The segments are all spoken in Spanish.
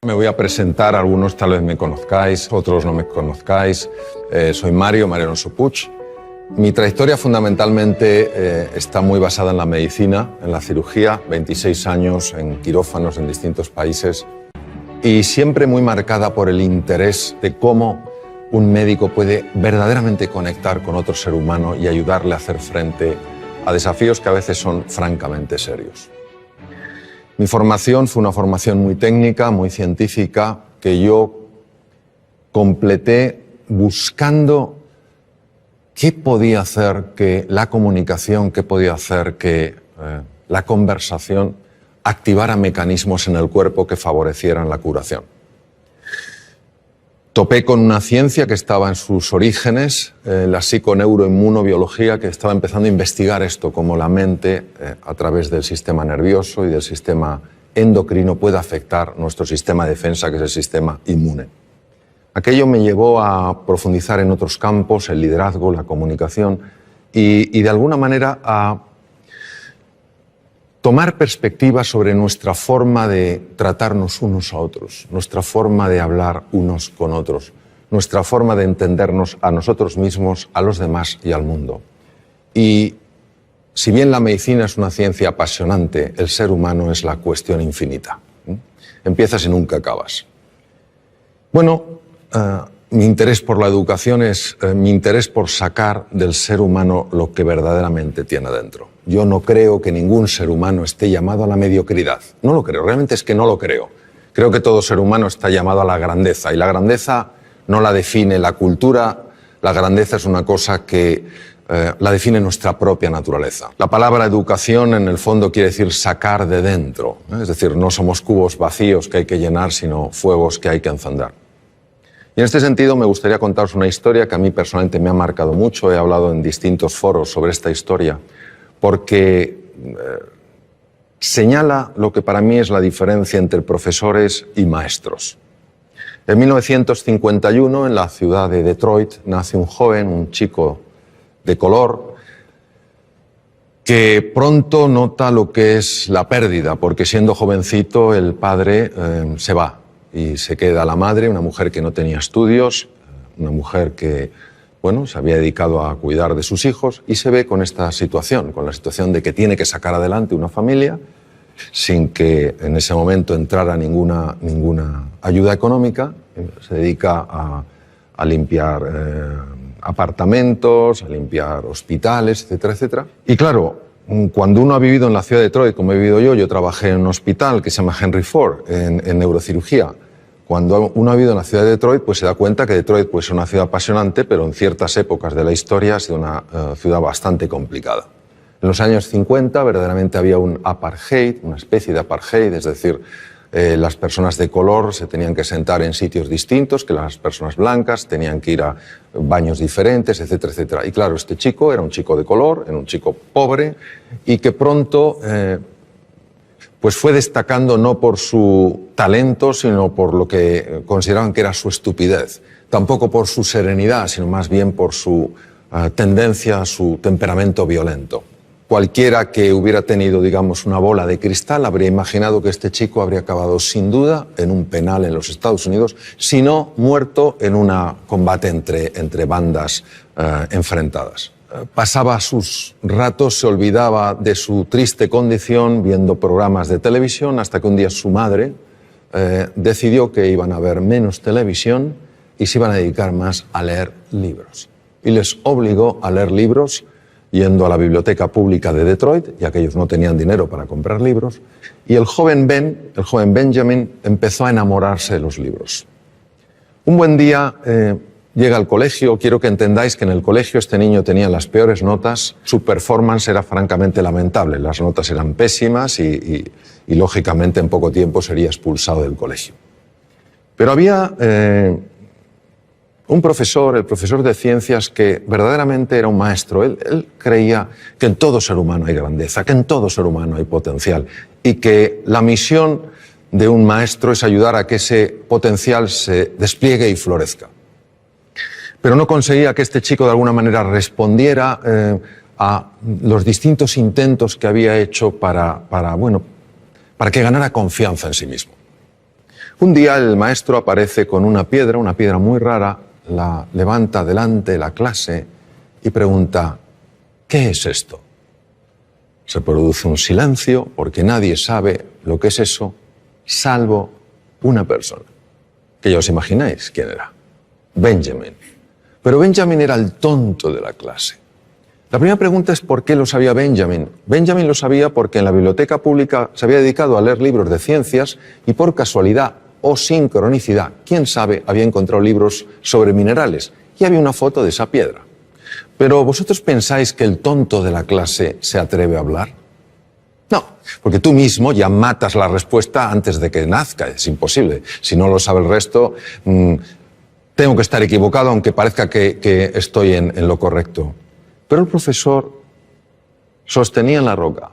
Me voy a presentar, algunos tal vez me conozcáis, otros no me conozcáis. Soy Mario Alonso Puig. Mi trayectoria fundamentalmente está muy basada en la medicina, en la cirugía, 26 años en quirófanos en distintos países y siempre muy marcada por el interés de cómo un médico puede verdaderamente conectar con otro ser humano y ayudarle a hacer frente a desafíos que a veces son francamente serios. Mi formación fue una formación muy técnica, muy científica, que yo completé buscando qué podía hacer que la comunicación, qué podía hacer que la conversación activara mecanismos en el cuerpo que favorecieran la curación. Topé con una ciencia que estaba en sus orígenes, la psiconeuroinmunobiología, que estaba empezando a investigar esto, cómo la mente, a través del sistema nervioso y del sistema endocrino, puede afectar nuestro sistema de defensa, que es el sistema inmune. Aquello me llevó a profundizar en otros campos, el liderazgo, la comunicación, y de alguna manera a tomar perspectiva sobre nuestra forma de tratarnos unos a otros, nuestra forma de hablar unos con otros, nuestra forma de entendernos a nosotros mismos, a los demás y al mundo. Y si bien la medicina es una ciencia apasionante, el ser humano es la cuestión infinita. Empiezas y nunca acabas. Bueno, mi interés por la educación es mi interés por sacar del ser humano lo que verdaderamente tiene dentro. Yo no creo que ningún ser humano esté llamado a la mediocridad. No lo creo, realmente es que no lo creo. Creo que todo ser humano está llamado a la grandeza, y la grandeza no la define la cultura, la grandeza es una cosa que la define nuestra propia naturaleza. La palabra educación en el fondo quiere decir sacar de dentro, es decir, no somos cubos vacíos que hay que llenar, sino fuegos que hay que encender. Y en este sentido me gustaría contaros una historia que a mí personalmente me ha marcado mucho. He hablado en distintos foros sobre esta historia porque señala lo que para mí es la diferencia entre profesores y maestros. En 1951, en la ciudad de Detroit, nace un joven, un chico de color, que pronto nota lo que es la pérdida, porque siendo jovencito el padre se va. Y se queda la madre, una mujer que no tenía estudios, una mujer que, bueno, se había dedicado a cuidar de sus hijos, y se ve con esta situación, con la situación de que tiene que sacar adelante una familia sin que en ese momento entrara ninguna ayuda económica. Se dedica a limpiar apartamentos, a limpiar hospitales, etcétera, etcétera. Y claro, cuando uno ha vivido en la ciudad de Detroit, como he vivido yo trabajé en un hospital que se llama Henry Ford, en neurocirugía. Cuando uno ha vivido en la ciudad de Detroit, pues se da cuenta que Detroit pues, es una ciudad apasionante, pero en ciertas épocas de la historia ha sido una ciudad bastante complicada. En los años 50 verdaderamente había un apartheid, una especie de apartheid, es decir, las personas de color se tenían que sentar en sitios distintos que las personas blancas, tenían que ir a baños diferentes, etcétera, etcétera. Y claro, este chico era un chico de color, era un chico pobre y que pronto pues fue destacando no por su talento, sino por lo que consideraban que era su estupidez. Tampoco por su serenidad, sino más bien por su tendencia, su temperamento violento. Cualquiera que hubiera tenido, digamos, una bola de cristal habría imaginado que este chico habría acabado sin duda en un penal en los Estados Unidos, si no muerto en un combate entre bandas enfrentadas. Pasaba sus ratos, se olvidaba de su triste condición viendo programas de televisión, hasta que un día su madre decidió que iban a ver menos televisión y se iban a dedicar más a leer libros. Y les obligó a leer libros yendo a la biblioteca pública de Detroit, ya que ellos no tenían dinero para comprar libros, y el joven Benjamin, empezó a enamorarse de los libros. Un buen día llega al colegio. Quiero que entendáis que en el colegio este niño tenía las peores notas, su performance era francamente lamentable, las notas eran pésimas y lógicamente en poco tiempo sería expulsado del colegio. Pero había un profesor, el profesor de ciencias, que verdaderamente era un maestro. Él creía que en todo ser humano hay grandeza, que en todo ser humano hay potencial y que la misión de un maestro es ayudar a que ese potencial se despliegue y florezca. Pero no conseguía que este chico de alguna manera respondiera a los distintos intentos que había hecho para que ganara confianza en sí mismo. Un día el maestro aparece con una piedra muy rara, la levanta delante de la clase y pregunta: ¿qué es esto? Se produce un silencio porque nadie sabe lo que es eso, salvo una persona, que ya os imagináis quién era: Benjamin. Pero Benjamin era el tonto de la clase. La primera pregunta es ¿por qué lo sabía Benjamin? Benjamin lo sabía porque en la biblioteca pública se había dedicado a leer libros de ciencias y por casualidad o sincronicidad, quién sabe, había encontrado libros sobre minerales y había una foto de esa piedra. Pero ¿vosotros pensáis que el tonto de la clase se atreve a hablar? No, porque tú mismo ya matas la respuesta antes de que nazca, es imposible. Si no lo sabe el resto, tengo que estar equivocado aunque parezca que estoy en lo correcto. Pero el profesor sostenía en la roca: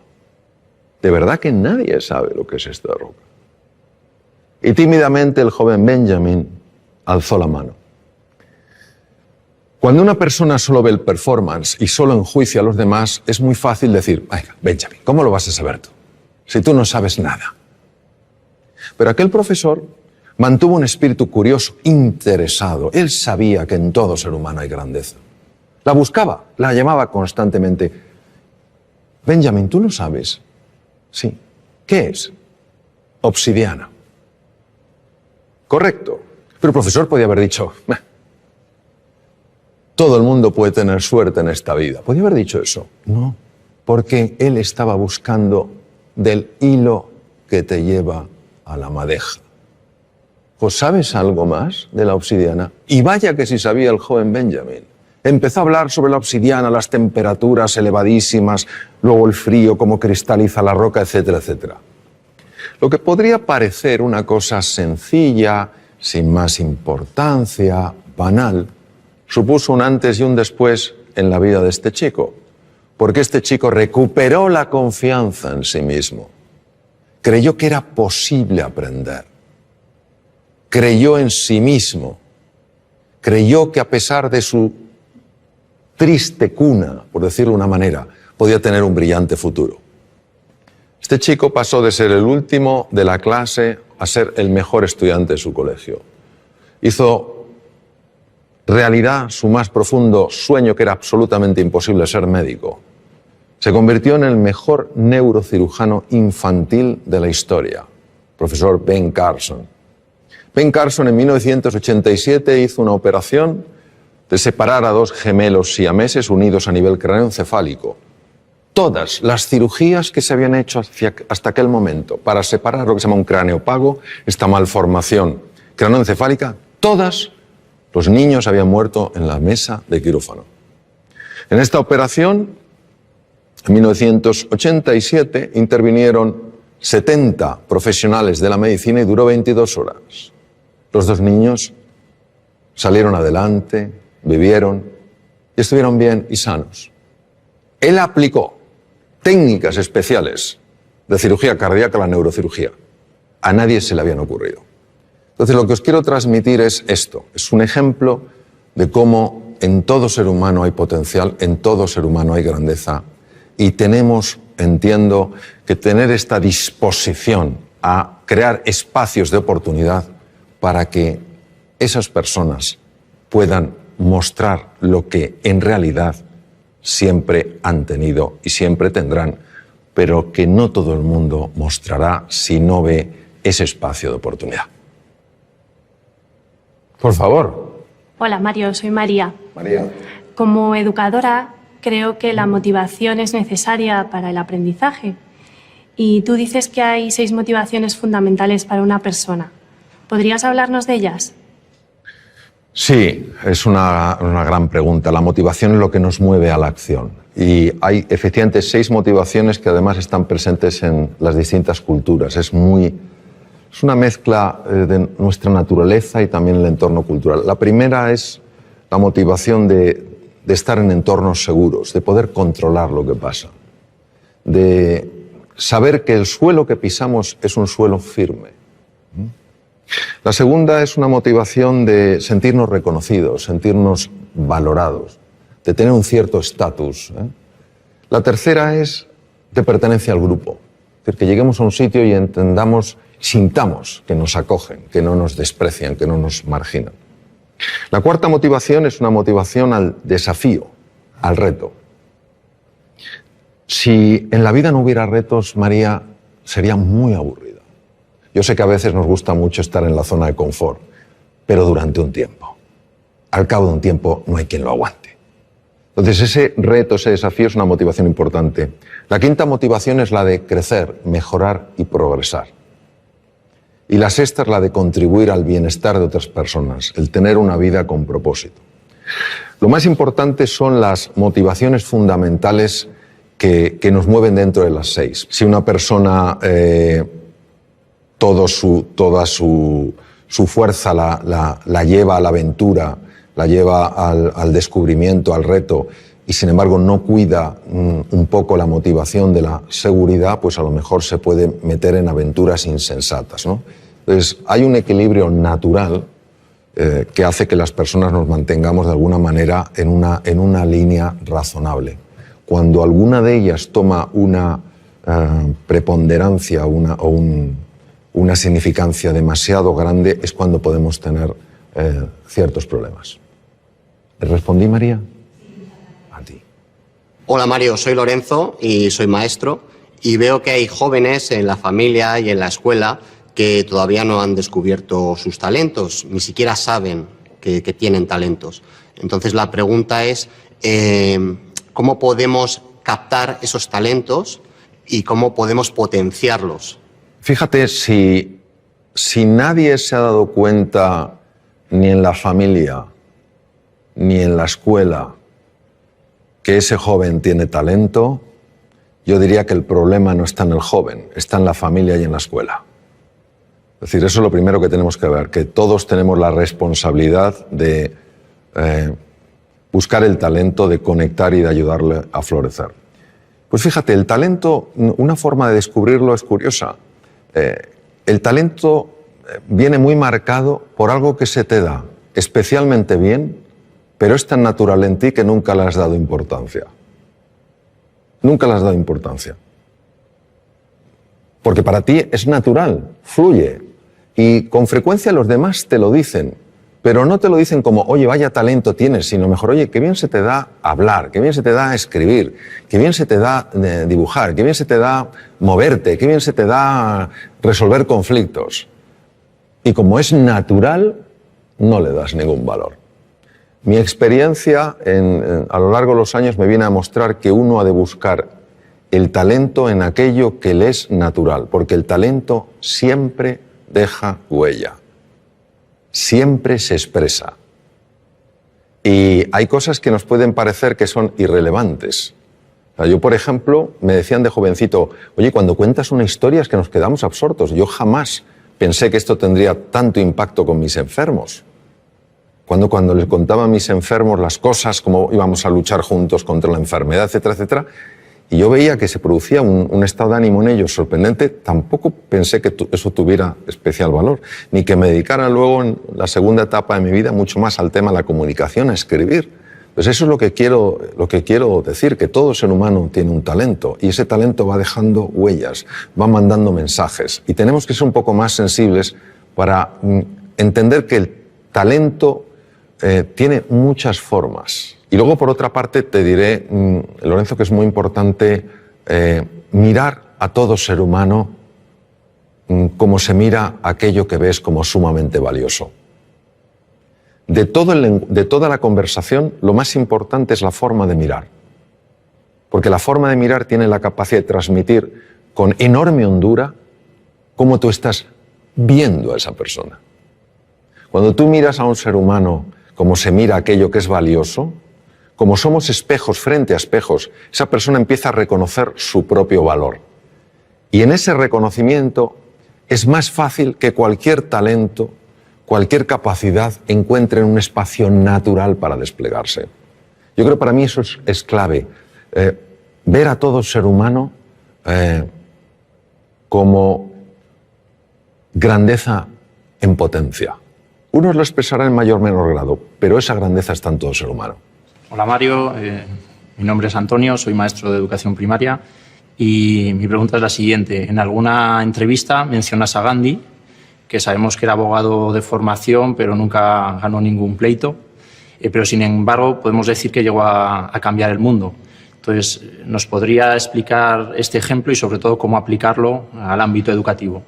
de verdad que nadie sabe lo que es esta roca. Y tímidamente el joven Benjamin alzó la mano. Cuando una persona solo ve el performance y solo enjuicia a los demás, es muy fácil decir: venga, Benjamin, ¿cómo lo vas a saber tú? Si tú no sabes nada. Pero aquel profesor mantuvo un espíritu curioso, interesado. Él sabía que en todo ser humano hay grandeza. La buscaba, la llamaba constantemente. Benjamin, ¿tú lo sabes? Sí. ¿Qué es? Obsidiana. Correcto. Pero el profesor podía haber dicho: todo el mundo puede tener suerte en esta vida. ¿Podía haber dicho eso? No, porque él estaba buscando del hilo que te lleva a la madeja. ¿Pues sabes algo más de la obsidiana? Y vaya que sí sabía el joven Benjamin. Empezó a hablar sobre la obsidiana, las temperaturas elevadísimas, luego el frío, cómo cristaliza la roca, etcétera, etcétera. Lo que podría parecer una cosa sencilla, sin más importancia, banal, supuso un antes y un después en la vida de este chico, porque este chico recuperó la confianza en sí mismo, creyó que era posible aprender, creyó en sí mismo, creyó que a pesar de su triste cuna, por decirlo de una manera, podía tener un brillante futuro. Este chico pasó de ser el último de la clase a ser el mejor estudiante de su colegio. Hizo realidad su más profundo sueño, que era absolutamente imposible: ser médico. Se convirtió en el mejor neurocirujano infantil de la historia, profesor Ben Carson. Ben Carson en 1987 hizo una operación de separar a dos gemelos siameses unidos a nivel craneoencefálico. Todas las cirugías que se habían hecho hasta aquel momento para separar lo que se llama un cráneo pago, esta malformación craneoencefálica, todas los niños habían muerto en la mesa de quirófano. En esta operación, en 1987, intervinieron 70 profesionales de la medicina y duró 22 horas. Los dos niños salieron adelante, vivieron y estuvieron bien y sanos. Él aplicó técnicas especiales de cirugía cardíaca a la neurocirugía. A nadie se le habían ocurrido. Entonces, lo que os quiero transmitir es esto. Es un ejemplo de cómo en todo ser humano hay potencial, en todo ser humano hay grandeza. Y tenemos, entiendo, que tener esta disposición a crear espacios de oportunidad para que esas personas puedan mostrar lo que en realidad siempre han tenido y siempre tendrán, pero que no todo el mundo mostrará si no ve ese espacio de oportunidad. Por favor. Hola, Mario, soy María. María. Como educadora, creo que la motivación es necesaria para el aprendizaje. Y tú dices que hay 6 motivaciones fundamentales para una persona. ¿Podrías hablarnos de ellas? Sí, es una gran pregunta. La motivación es lo que nos mueve a la acción. Y hay efectivamente 6 motivaciones que además están presentes en las distintas culturas. Es una mezcla de nuestra naturaleza y también el entorno cultural. La primera es la motivación de estar en entornos seguros, de poder controlar lo que pasa, de saber que el suelo que pisamos es un suelo firme. La segunda es una motivación de sentirnos reconocidos, sentirnos valorados, de tener un cierto estatus. La tercera es de pertenencia al grupo, es decir, que lleguemos a un sitio y entendamos sintamos que nos acogen, que no nos desprecian, que no nos marginan. La cuarta motivación es una motivación al desafío, al reto. Si en la vida no hubiera retos, María, sería muy aburrida. Yo sé que a veces nos gusta mucho estar en la zona de confort, pero durante un tiempo. Al cabo de un tiempo no hay quien lo aguante. Entonces ese reto, ese desafío es una motivación importante. La quinta motivación es la de crecer, mejorar y progresar. Y la sexta es la de contribuir al bienestar de otras personas, el tener una vida con propósito. Lo más importante son las motivaciones fundamentales que nos mueven dentro de las 6. Si una persona toda su fuerza la lleva a la aventura, la lleva al descubrimiento, al reto, y sin embargo no cuida un poco la motivación de la seguridad, pues a lo mejor se puede meter en aventuras insensatas, ¿no? Entonces hay un equilibrio natural que hace que las personas nos mantengamos de alguna manera en una línea razonable. Cuando alguna de ellas toma una preponderancia o una significancia demasiado grande, es cuando podemos tener ciertos problemas. ¿Le respondí, María? A ti. Hola Mario, soy Lorenzo y soy maestro y veo que hay jóvenes en la familia y en la escuela que todavía no han descubierto sus talentos, ni siquiera saben que tienen talentos. Entonces la pregunta es, ¿cómo podemos captar esos talentos y cómo podemos potenciarlos? Fíjate, si nadie se ha dado cuenta, ni en la familia, ni en la escuela, que ese joven tiene talento, yo diría que el problema no está en el joven, está en la familia y en la escuela. Es decir, eso es lo primero que tenemos que ver, que todos tenemos la responsabilidad de buscar el talento, de conectar y de ayudarle a florecer. Pues fíjate, el talento, una forma de descubrirlo es curiosa. El talento viene muy marcado por algo que se te da especialmente bien, pero es tan natural en ti que nunca le has dado importancia. Nunca le has dado importancia. Porque para ti es natural, fluye. Y con frecuencia los demás te lo dicen, pero no te lo dicen como, oye, vaya talento tienes, sino mejor, oye, qué bien se te da hablar, qué bien se te da escribir, qué bien se te da dibujar, qué bien se te da moverte, qué bien se te da resolver conflictos. Y como es natural, no le das ningún valor. Mi experiencia a lo largo de los años me viene a mostrar que uno ha de buscar el talento en aquello que le es natural, porque el talento siempre deja huella, siempre se expresa. Y hay cosas que nos pueden parecer que son irrelevantes. O sea, yo, por ejemplo, me decían de jovencito, oye, cuando cuentas una historia es que nos quedamos absortos. Yo jamás pensé que esto tendría tanto impacto con mis enfermos. Cuando les contaba a mis enfermos las cosas, cómo íbamos a luchar juntos contra la enfermedad, etcétera, etcétera, y yo veía que se producía un estado de ánimo en ellos sorprendente, tampoco pensé que eso tuviera especial valor, ni que me dedicara luego en la segunda etapa de mi vida mucho más al tema de la comunicación, a escribir. Pues eso es lo que quiero decir, que todo ser humano tiene un talento y ese talento va dejando huellas, va mandando mensajes y tenemos que ser un poco más sensibles para entender que el talento tiene muchas formas. Y luego, por otra parte, te diré, Lorenzo, que es muy importante mirar a todo ser humano como se mira aquello que ves como sumamente valioso. De toda la conversación, lo más importante es la forma de mirar. Porque la forma de mirar tiene la capacidad de transmitir con enorme hondura cómo tú estás viendo a esa persona. Cuando tú miras a un ser humano como se mira aquello que es valioso, como somos espejos frente a espejos, esa persona empieza a reconocer su propio valor. Y en ese reconocimiento es más fácil que cualquier talento, cualquier capacidad encuentre un espacio natural para desplegarse. Yo creo que para mí eso es clave. Ver a todo ser humano como grandeza en potencia. Unos lo expresarán en mayor o menor grado, pero esa grandeza está en todo ser humano. Hola Mario, mi nombre es Antonio, soy maestro de educación primaria Y mi pregunta es la siguiente. En alguna entrevista mencionas a Gandhi, que sabemos que era abogado de formación, pero nunca ganó ningún pleito. Pero, sin embargo, podemos decir que llegó a cambiar el mundo. Entonces, ¿nos podría explicar este ejemplo y, sobre todo, cómo aplicarlo al ámbito educativo?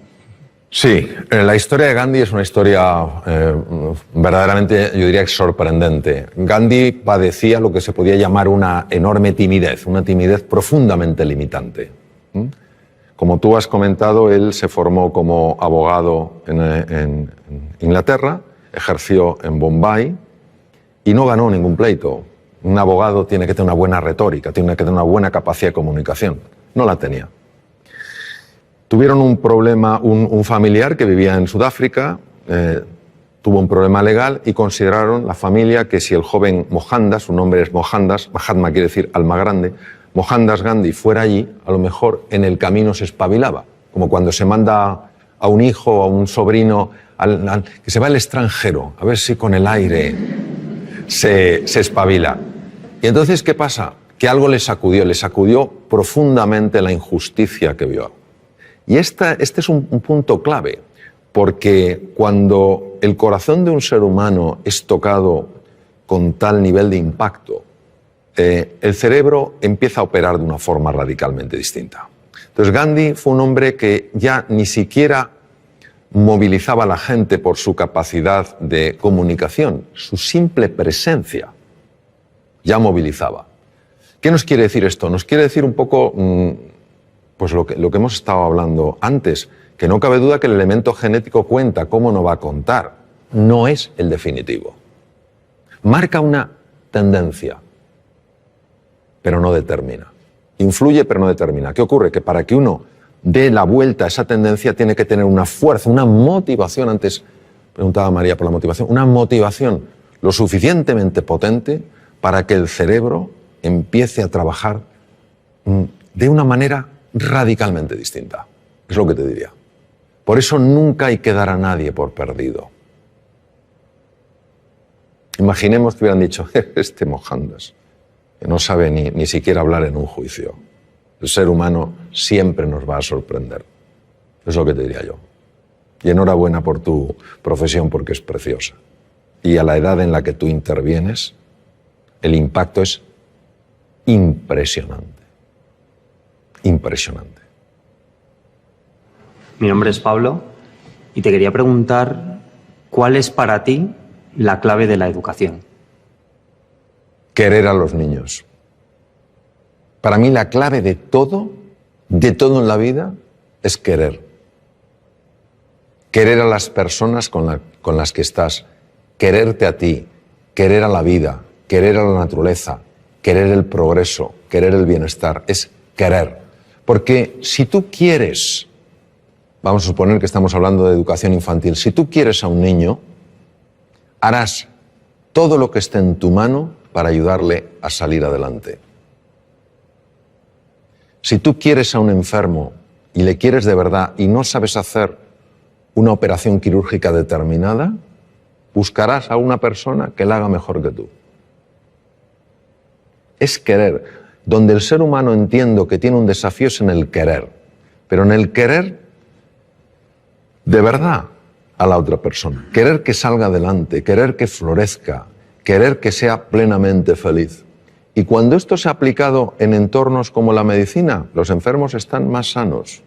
Sí, la historia de Gandhi es una historia verdaderamente, yo diría, sorprendente. Gandhi padecía lo que se podía llamar una enorme timidez, una timidez profundamente limitante. Como tú has comentado, él se formó como abogado en Inglaterra, ejerció en Bombay y no ganó ningún pleito. Un abogado tiene que tener una buena retórica, tiene que tener una buena capacidad de comunicación. No la tenía. Tuvieron un problema, un familiar que vivía en Sudáfrica, tuvo un problema legal y consideraron la familia que si el joven Mohandas, su nombre es Mohandas, Mahatma quiere decir alma grande, Mohandas Gandhi fuera allí, a lo mejor en el camino se espabilaba, como cuando se manda a un hijo o a un sobrino que se va al extranjero, a ver si con el aire se espabila. Y entonces, ¿qué pasa? Que algo le sacudió profundamente la injusticia que vio. Y este es un punto clave, porque cuando el corazón de un ser humano es tocado con tal nivel de impacto, el cerebro empieza a operar de una forma radicalmente distinta. Entonces Gandhi fue un hombre que ya ni siquiera movilizaba a la gente por su capacidad de comunicación, su simple presencia ya movilizaba. ¿Qué nos quiere decir esto? Nos quiere decir un poco pues lo que hemos estado hablando antes, que no cabe duda que el elemento genético cuenta, ¿cómo no va a contar? No es el definitivo. Marca una tendencia, pero no determina. Influye, pero no determina. ¿Qué ocurre? Que para que uno dé la vuelta a esa tendencia tiene que tener una fuerza, una motivación. Antes preguntaba María por la motivación. Una motivación lo suficientemente potente para que el cerebro empiece a trabajar de una manera radicalmente distinta. Es lo que te diría. Por eso nunca hay que dar a nadie por perdido. Imaginemos que hubieran dicho, este Mohandas, que no sabe ni siquiera hablar en un juicio. El ser humano siempre nos va a sorprender. Es lo que te diría yo. Y enhorabuena por tu profesión porque es preciosa. Y a la edad en la que tú intervienes, el impacto es impresionante. Impresionante. Mi nombre es Pablo y te quería preguntar ¿cuál es para ti la clave de la educación? Querer a los niños. Para mí la clave de todo en la vida es querer. Querer a las personas con las que estás, quererte a ti, querer a la vida, querer a la naturaleza, querer el progreso, querer el bienestar, es querer. Porque si tú quieres, vamos a suponer que estamos hablando de educación infantil, si tú quieres a un niño, harás todo lo que esté en tu mano para ayudarle a salir adelante. Si tú quieres a un enfermo y le quieres de verdad y no sabes hacer una operación quirúrgica determinada, buscarás a una persona que la haga mejor que tú. Es querer. Donde el ser humano entiendo que tiene un desafío es en el querer, pero en el querer de verdad a la otra persona, querer que salga adelante, querer que florezca, querer que sea plenamente feliz. Y cuando esto se ha aplicado en entornos como la medicina, los enfermos están más sanos.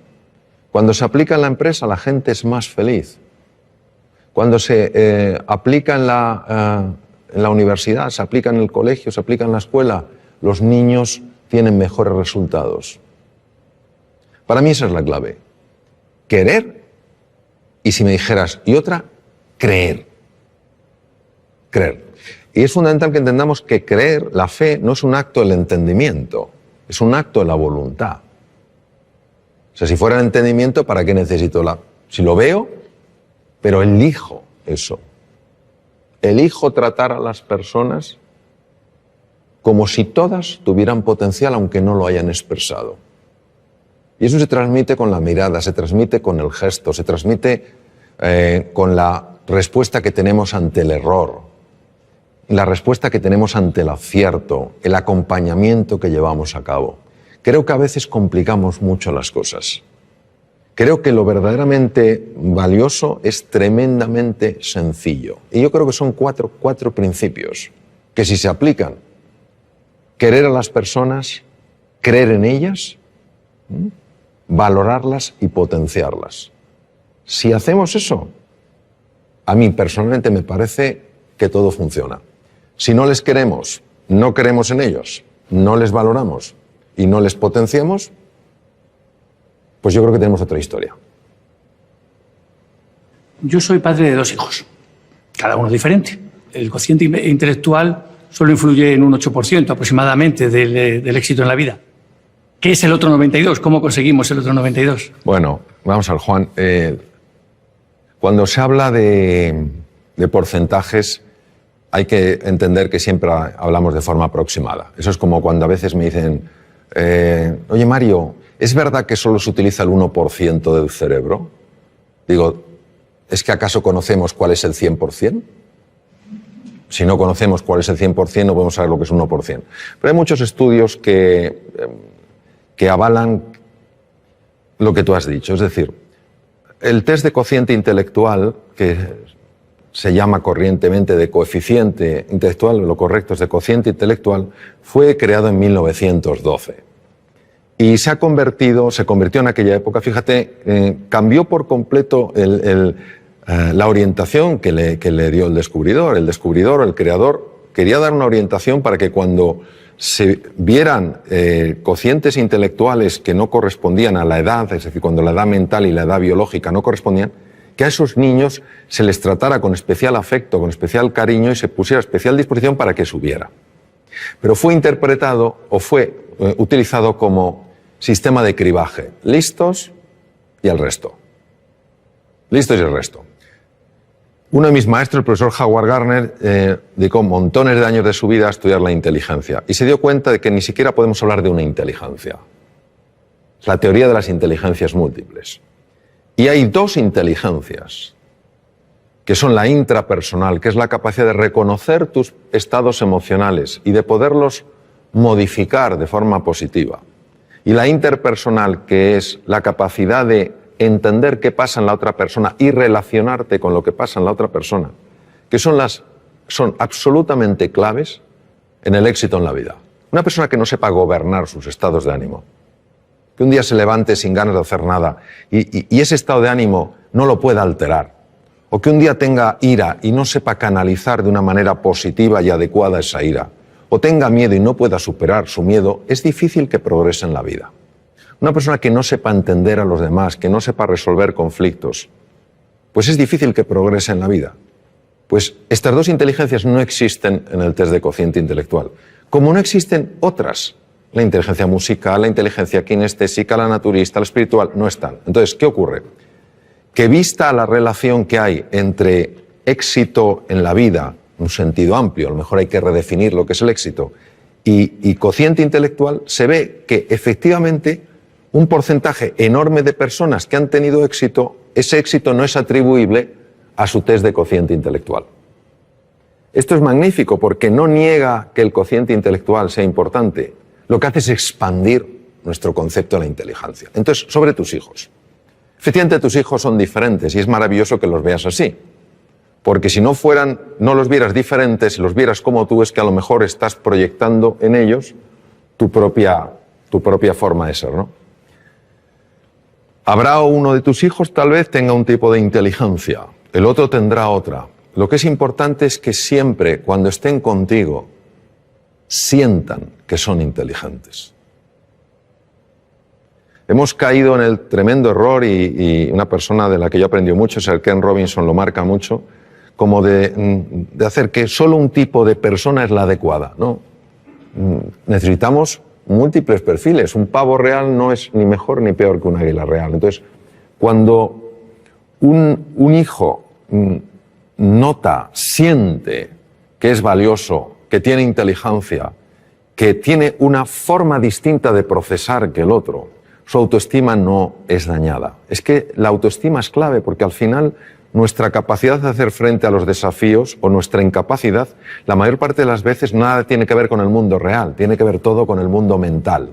Cuando se aplica en la empresa, la gente es más feliz. Cuando se aplica en la universidad, se aplica en el colegio, se aplica en la escuela, los niños tienen mejores resultados. Para mí esa es la clave. Querer y, si me dijeras, y otra, creer. Creer. Y es fundamental que entendamos que creer, la fe, no es un acto del entendimiento, es un acto de la voluntad. O sea, si fuera el entendimiento, ¿para qué necesito la...? Si lo veo, pero elijo eso. Elijo tratar a las personas como si todas tuvieran potencial, aunque no lo hayan expresado. Y eso se transmite con la mirada, se transmite con el gesto, se transmite con la respuesta que tenemos ante el error, la respuesta que tenemos ante el acierto, el acompañamiento que llevamos a cabo. Creo que a veces complicamos mucho las cosas. Creo que lo verdaderamente valioso es tremendamente sencillo. Y yo creo que son cuatro principios que si se aplican, querer a las personas, creer en ellas, valorarlas y potenciarlas. Si hacemos eso, a mí personalmente me parece que todo funciona. Si no les queremos, no creemos en ellos, no les valoramos y no les potenciamos, pues yo creo que tenemos otra historia. Yo soy padre de 2 hijos, cada uno diferente. El cociente intelectual solo influye en un 8% aproximadamente del éxito en la vida. ¿Qué es el otro 92%? ¿Cómo conseguimos el otro 92%? Bueno, vamos al Juan. Cuando se habla de porcentajes, hay que entender que siempre hablamos de forma aproximada. Eso es como cuando a veces me dicen, oye Mario, ¿es verdad que solo se utiliza el 1% del cerebro? Digo, ¿es que acaso conocemos cuál es el 100%? Si no conocemos cuál es el 100%, no podemos saber lo que es un 1%. Pero hay muchos estudios que avalan lo que tú has dicho. Es decir, el test de cociente intelectual, que se llama corrientemente de coeficiente intelectual, lo correcto es de cociente intelectual, fue creado en 1912. Y se convirtió en aquella época, fíjate, cambió por completo la orientación que le dio el descubridor. El descubridor, el creador, quería dar una orientación para que cuando se vieran cocientes intelectuales que no correspondían a la edad, es decir, cuando la edad mental y la edad biológica no correspondían, que a esos niños se les tratara con especial afecto, con especial cariño y se pusiera a especial disposición para que subiera. Pero fue interpretado o fue utilizado como sistema de cribaje. Listos y el resto. Listos y el resto. Uno de mis maestros, el profesor Howard Gardner, dedicó montones de años de su vida a estudiar la inteligencia y se dio cuenta de que ni siquiera podemos hablar de una inteligencia. Es la teoría de las inteligencias múltiples. Y hay 2 inteligencias, que son la intrapersonal, que es la capacidad de reconocer tus estados emocionales y de poderlos modificar de forma positiva. Y la interpersonal, que es la capacidad de entender qué pasa en la otra persona y relacionarte con lo que pasa en la otra persona, que son absolutamente claves en el éxito en la vida. Una persona que no sepa gobernar sus estados de ánimo, que un día se levante sin ganas de hacer nada y ese estado de ánimo no lo pueda alterar, o que un día tenga ira y no sepa canalizar de una manera positiva y adecuada esa ira, o tenga miedo y no pueda superar su miedo, es difícil que progrese en la vida. Una persona que no sepa entender a los demás, que no sepa resolver conflictos, pues es difícil que progrese en la vida. Pues estas 2 inteligencias no existen en el test de cociente intelectual, como no existen otras. La inteligencia musical, la inteligencia kinestésica, la naturista, la espiritual, no están. Entonces, ¿qué ocurre? Que vista la relación que hay entre éxito en la vida, en un sentido amplio, a lo mejor hay que redefinir lo que es el éxito, y cociente intelectual, se ve que efectivamente un porcentaje enorme de personas que han tenido éxito, ese éxito no es atribuible a su test de cociente intelectual. Esto es magnífico porque no niega que el cociente intelectual sea importante, lo que hace es expandir nuestro concepto de la inteligencia. Entonces, sobre tus hijos. Efectivamente, tus hijos son diferentes y es maravilloso que los veas así. Porque si no los vieras diferentes, si los vieras como tú, es que a lo mejor estás proyectando en ellos tu propia forma de ser, ¿no? Habrá uno de tus hijos, tal vez tenga un tipo de inteligencia, el otro tendrá otra. Lo que es importante es que siempre, cuando estén contigo, sientan que son inteligentes. Hemos caído en el tremendo error, y una persona de la que yo aprendí mucho, Sir Ken Robinson lo marca mucho, como de hacer que solo un tipo de persona es la adecuada, ¿no? Necesitamos múltiples perfiles. Un pavo real no es ni mejor ni peor que un águila real. Entonces, cuando un hijo nota, siente que es valioso, que tiene inteligencia, que tiene una forma distinta de procesar que el otro, su autoestima no es dañada. Es que la autoestima es clave porque al final nuestra capacidad de hacer frente a los desafíos o nuestra incapacidad, la mayor parte de las veces nada tiene que ver con el mundo real, tiene que ver todo con el mundo mental.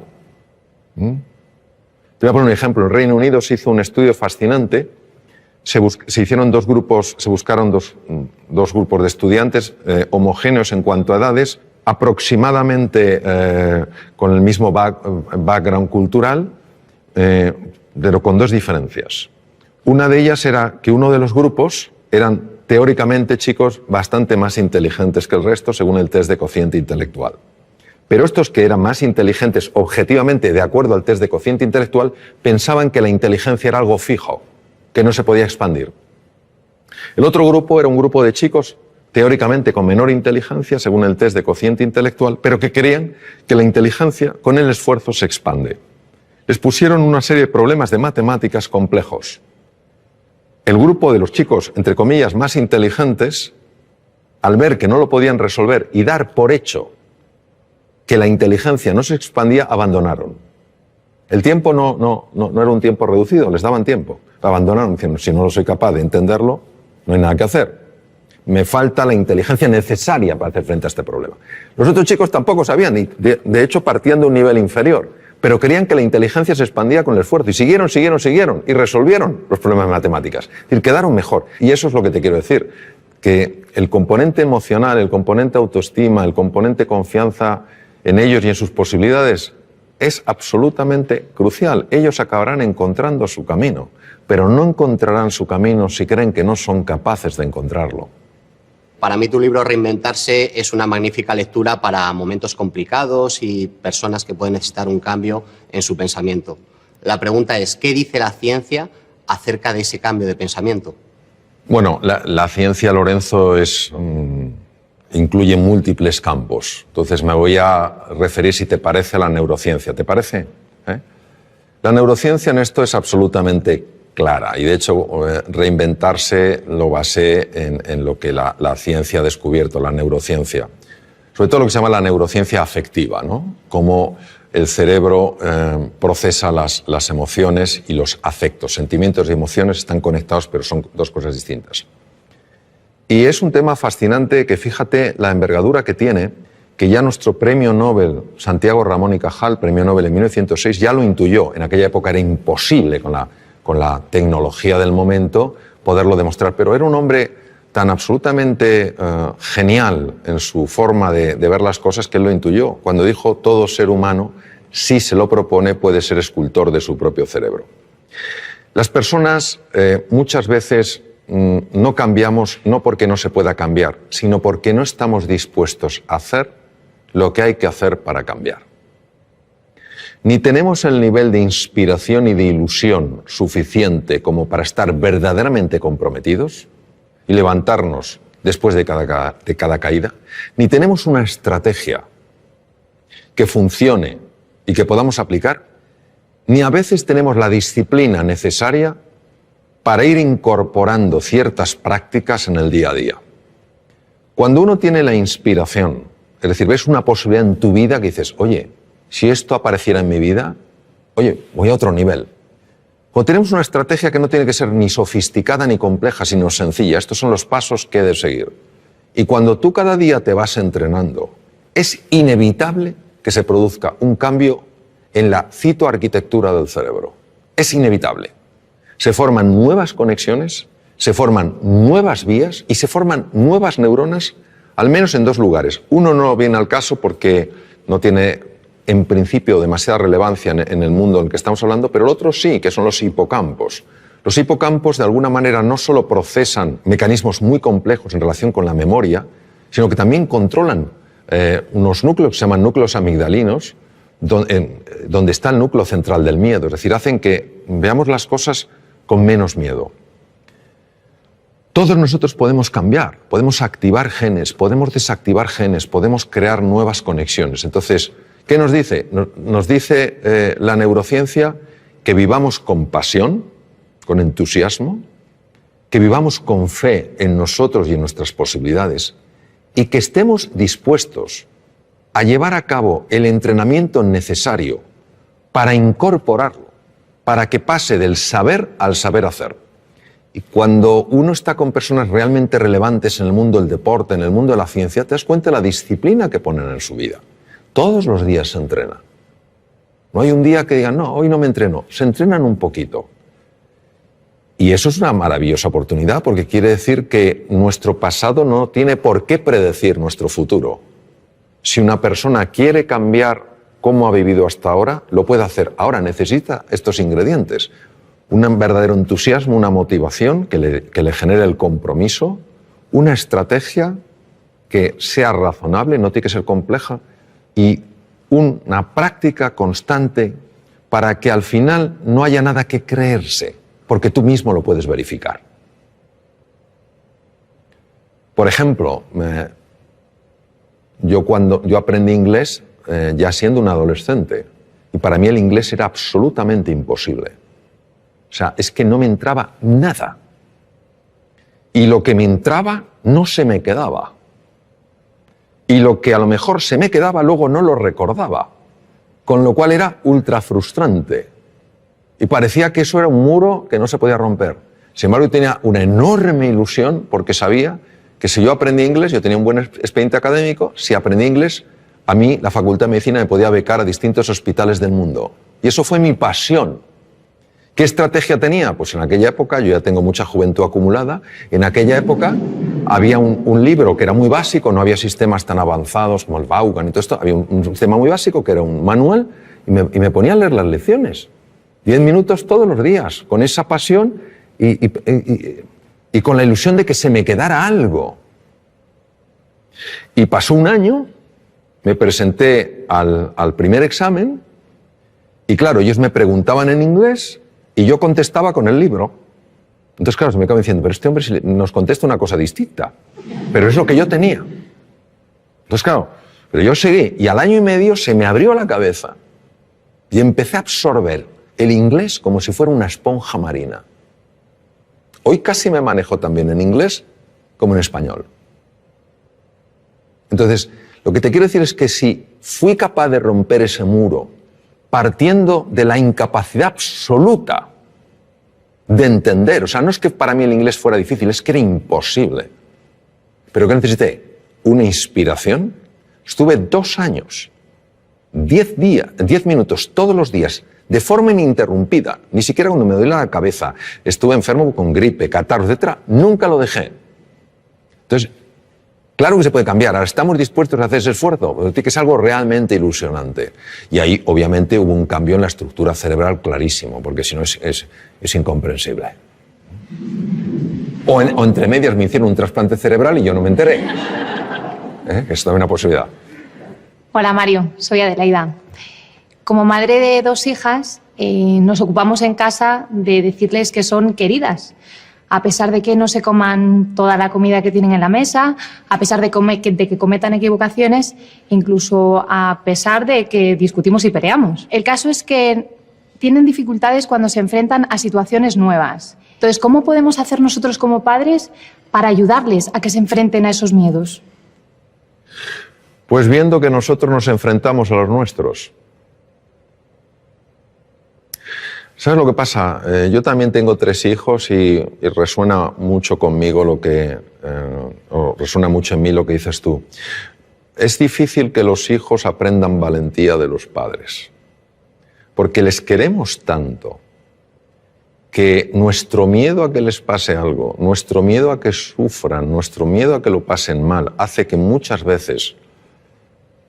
Te voy a poner un ejemplo. En Reino Unido se hizo un estudio fascinante. Se hicieron dos grupos, se buscaron dos grupos de estudiantes homogéneos en cuanto a edades, aproximadamente con el mismo background cultural, pero con dos diferencias. Una de ellas era que uno de los grupos eran teóricamente chicos bastante más inteligentes que el resto, según el test de cociente intelectual. Pero estos que eran más inteligentes objetivamente, de acuerdo al test de cociente intelectual, pensaban que la inteligencia era algo fijo, que no se podía expandir. El otro grupo era un grupo de chicos teóricamente con menor inteligencia, según el test de cociente intelectual, pero que creían que la inteligencia con el esfuerzo se expande. Les pusieron una serie de problemas de matemáticas complejos. El grupo de los chicos, entre comillas, más inteligentes, al ver que no lo podían resolver y dar por hecho que la inteligencia no se expandía, abandonaron. El tiempo no era un tiempo reducido, les daban tiempo. Abandonaron diciendo, si no lo soy capaz de entenderlo, no hay nada que hacer. Me falta la inteligencia necesaria para hacer frente a este problema. Los otros chicos tampoco sabían, y de hecho partían de un nivel inferior, pero creían que la inteligencia se expandía con el esfuerzo, y siguieron, y resolvieron los problemas de matemáticas. Es decir, quedaron mejor. Y eso es lo que te quiero decir, que el componente emocional, el componente autoestima, el componente confianza en ellos y en sus posibilidades es absolutamente crucial. Ellos acabarán encontrando su camino, pero no encontrarán su camino si creen que no son capaces de encontrarlo. Para mí tu libro Reinventarse es una magnífica lectura para momentos complicados y personas que pueden necesitar un cambio en su pensamiento. La pregunta es, ¿qué dice la ciencia acerca de ese cambio de pensamiento? Bueno, la ciencia, Lorenzo, incluye múltiples campos. Entonces me voy a referir, si te parece, a la neurociencia. ¿Te parece? La neurociencia en esto es absolutamente clara, y de hecho Reinventarse lo basé en lo que la ciencia ha descubierto, la neurociencia. Sobre todo lo que se llama la neurociencia afectiva, ¿no? Cómo el cerebro procesa las emociones y los afectos. Sentimientos y emociones están conectados, pero son dos cosas distintas. Y es un tema fascinante que, fíjate la envergadura que tiene, que ya nuestro premio Nobel, Santiago Ramón y Cajal, premio Nobel en 1906, ya lo intuyó. En aquella época era imposible con la tecnología del momento poderlo demostrar, pero era un hombre tan absolutamente genial en su forma de ver las cosas que él lo intuyó, cuando dijo: todo ser humano, si se lo propone, puede ser escultor de su propio cerebro. Las personas muchas veces no cambiamos no porque no se pueda cambiar, sino porque no estamos dispuestos a hacer lo que hay que hacer para cambiar. Ni tenemos el nivel de inspiración y de ilusión suficiente como para estar verdaderamente comprometidos y levantarnos después de cada caída, ni tenemos una estrategia que funcione y que podamos aplicar, ni a veces tenemos la disciplina necesaria para ir incorporando ciertas prácticas en el día a día. Cuando uno tiene la inspiración, es decir, ves una posibilidad en tu vida que dices, oye, si esto apareciera en mi vida, oye, voy a otro nivel. Cuando tenemos una estrategia que no tiene que ser ni sofisticada ni compleja, sino sencilla, estos son los pasos que he de seguir. Y cuando tú cada día te vas entrenando, es inevitable que se produzca un cambio en la citoarquitectura del cerebro. Es inevitable. Se forman nuevas conexiones, se forman nuevas vías y se forman nuevas neuronas, al menos en dos lugares. Uno no viene al caso porque no tiene en principio demasiada relevancia en el mundo en el que estamos hablando, pero el otro sí, que son los hipocampos. Los hipocampos de alguna manera no solo procesan mecanismos muy complejos en relación con la memoria, sino que también controlan unos núcleos que se llaman núcleos amigdalinos, donde está el núcleo central del miedo, es decir, hacen que veamos las cosas con menos miedo. Todos nosotros podemos cambiar, podemos activar genes, podemos desactivar genes, podemos crear nuevas conexiones. Entonces, ¿qué nos dice? Nos dice la neurociencia que vivamos con pasión, con entusiasmo, que vivamos con fe en nosotros y en nuestras posibilidades y que estemos dispuestos a llevar a cabo el entrenamiento necesario para incorporarlo, para que pase del saber al saber hacer. Y cuando uno está con personas realmente relevantes en el mundo del deporte, en el mundo de la ciencia, te das cuenta de la disciplina que ponen en su vida. Todos los días se entrena. No hay un día que digan, no, hoy no me entreno. Se entrenan un poquito. Y eso es una maravillosa oportunidad porque quiere decir que nuestro pasado no tiene por qué predecir nuestro futuro. Si una persona quiere cambiar cómo ha vivido hasta ahora, lo puede hacer. Ahora necesita estos ingredientes. Un verdadero entusiasmo, una motivación que le genere el compromiso, una estrategia que sea razonable, no tiene que ser compleja, y una práctica constante para que al final no haya nada que creerse, porque tú mismo lo puedes verificar. Por ejemplo, yo aprendí inglés ya siendo un adolescente, y para mí el inglés era absolutamente imposible. O sea, es que no me entraba nada. Y lo que me entraba no se me quedaba. Y lo que a lo mejor se me quedaba luego no lo recordaba. Con lo cual era ultra frustrante. Y parecía que eso era un muro que no se podía romper. Sin embargo, yo tenía una enorme ilusión porque sabía que si yo aprendía inglés, yo tenía un buen expediente académico, si aprendí inglés, a mí la Facultad de Medicina me podía becar a distintos hospitales del mundo. Y eso fue mi pasión. ¿Qué estrategia tenía? Pues en aquella época, yo ya tengo mucha juventud acumulada, en aquella época había un libro que era muy básico, no había sistemas tan avanzados como el Vaughan y todo esto, había un sistema muy básico que era un manual y me ponía a leer las lecciones. 10 minutos todos los días, con esa pasión y con la ilusión de que se me quedara algo. Y pasó un año, me presenté al primer examen y claro, ellos me preguntaban en inglés y yo contestaba con el libro. Entonces, claro, se me acaba diciendo, pero este hombre nos contesta una cosa distinta. Pero es lo que yo tenía. Entonces, claro, pero yo seguí y al año y medio se me abrió la cabeza y empecé a absorber el inglés como si fuera una esponja marina. Hoy casi me manejo también en inglés como en español. Entonces, lo que te quiero decir es que si fui capaz de romper ese muro partiendo de la incapacidad absoluta de entender, o sea, no es que para mí el inglés fuera difícil, es que era imposible, pero que necesité una inspiración. Estuve 2 años, 10 minutos todos los días, de forma ininterrumpida, ni siquiera cuando me duele la cabeza, estuve enfermo con gripe, catarro, etc., nunca lo dejé. Entonces, claro que se puede cambiar, ahora estamos dispuestos a hacer ese esfuerzo, pero tiene que ser algo realmente ilusionante. Y ahí, obviamente, hubo un cambio en la estructura cerebral clarísimo, porque si no es incomprensible. O entre medias me hicieron un trasplante cerebral y yo no me enteré. Es también una posibilidad. Hola Mario, soy Adelaida. Como madre de 2 hijas, nos ocupamos en casa de decirles que son queridas. A pesar de que no se coman toda la comida que tienen en la mesa, a pesar de que cometan equivocaciones, incluso a pesar de que discutimos y peleamos. El caso es que tienen dificultades cuando se enfrentan a situaciones nuevas. Entonces, ¿cómo podemos hacer nosotros como padres para ayudarles a que se enfrenten a esos miedos? Pues viendo que nosotros nos enfrentamos a los nuestros. ¿Sabes lo que pasa? Yo también tengo 3 hijos y resuena mucho conmigo o resuena mucho en mí lo que dices tú. Es difícil que los hijos aprendan valentía de los padres, porque les queremos tanto que nuestro miedo a que les pase algo, nuestro miedo a que sufran, nuestro miedo a que lo pasen mal, hace que muchas veces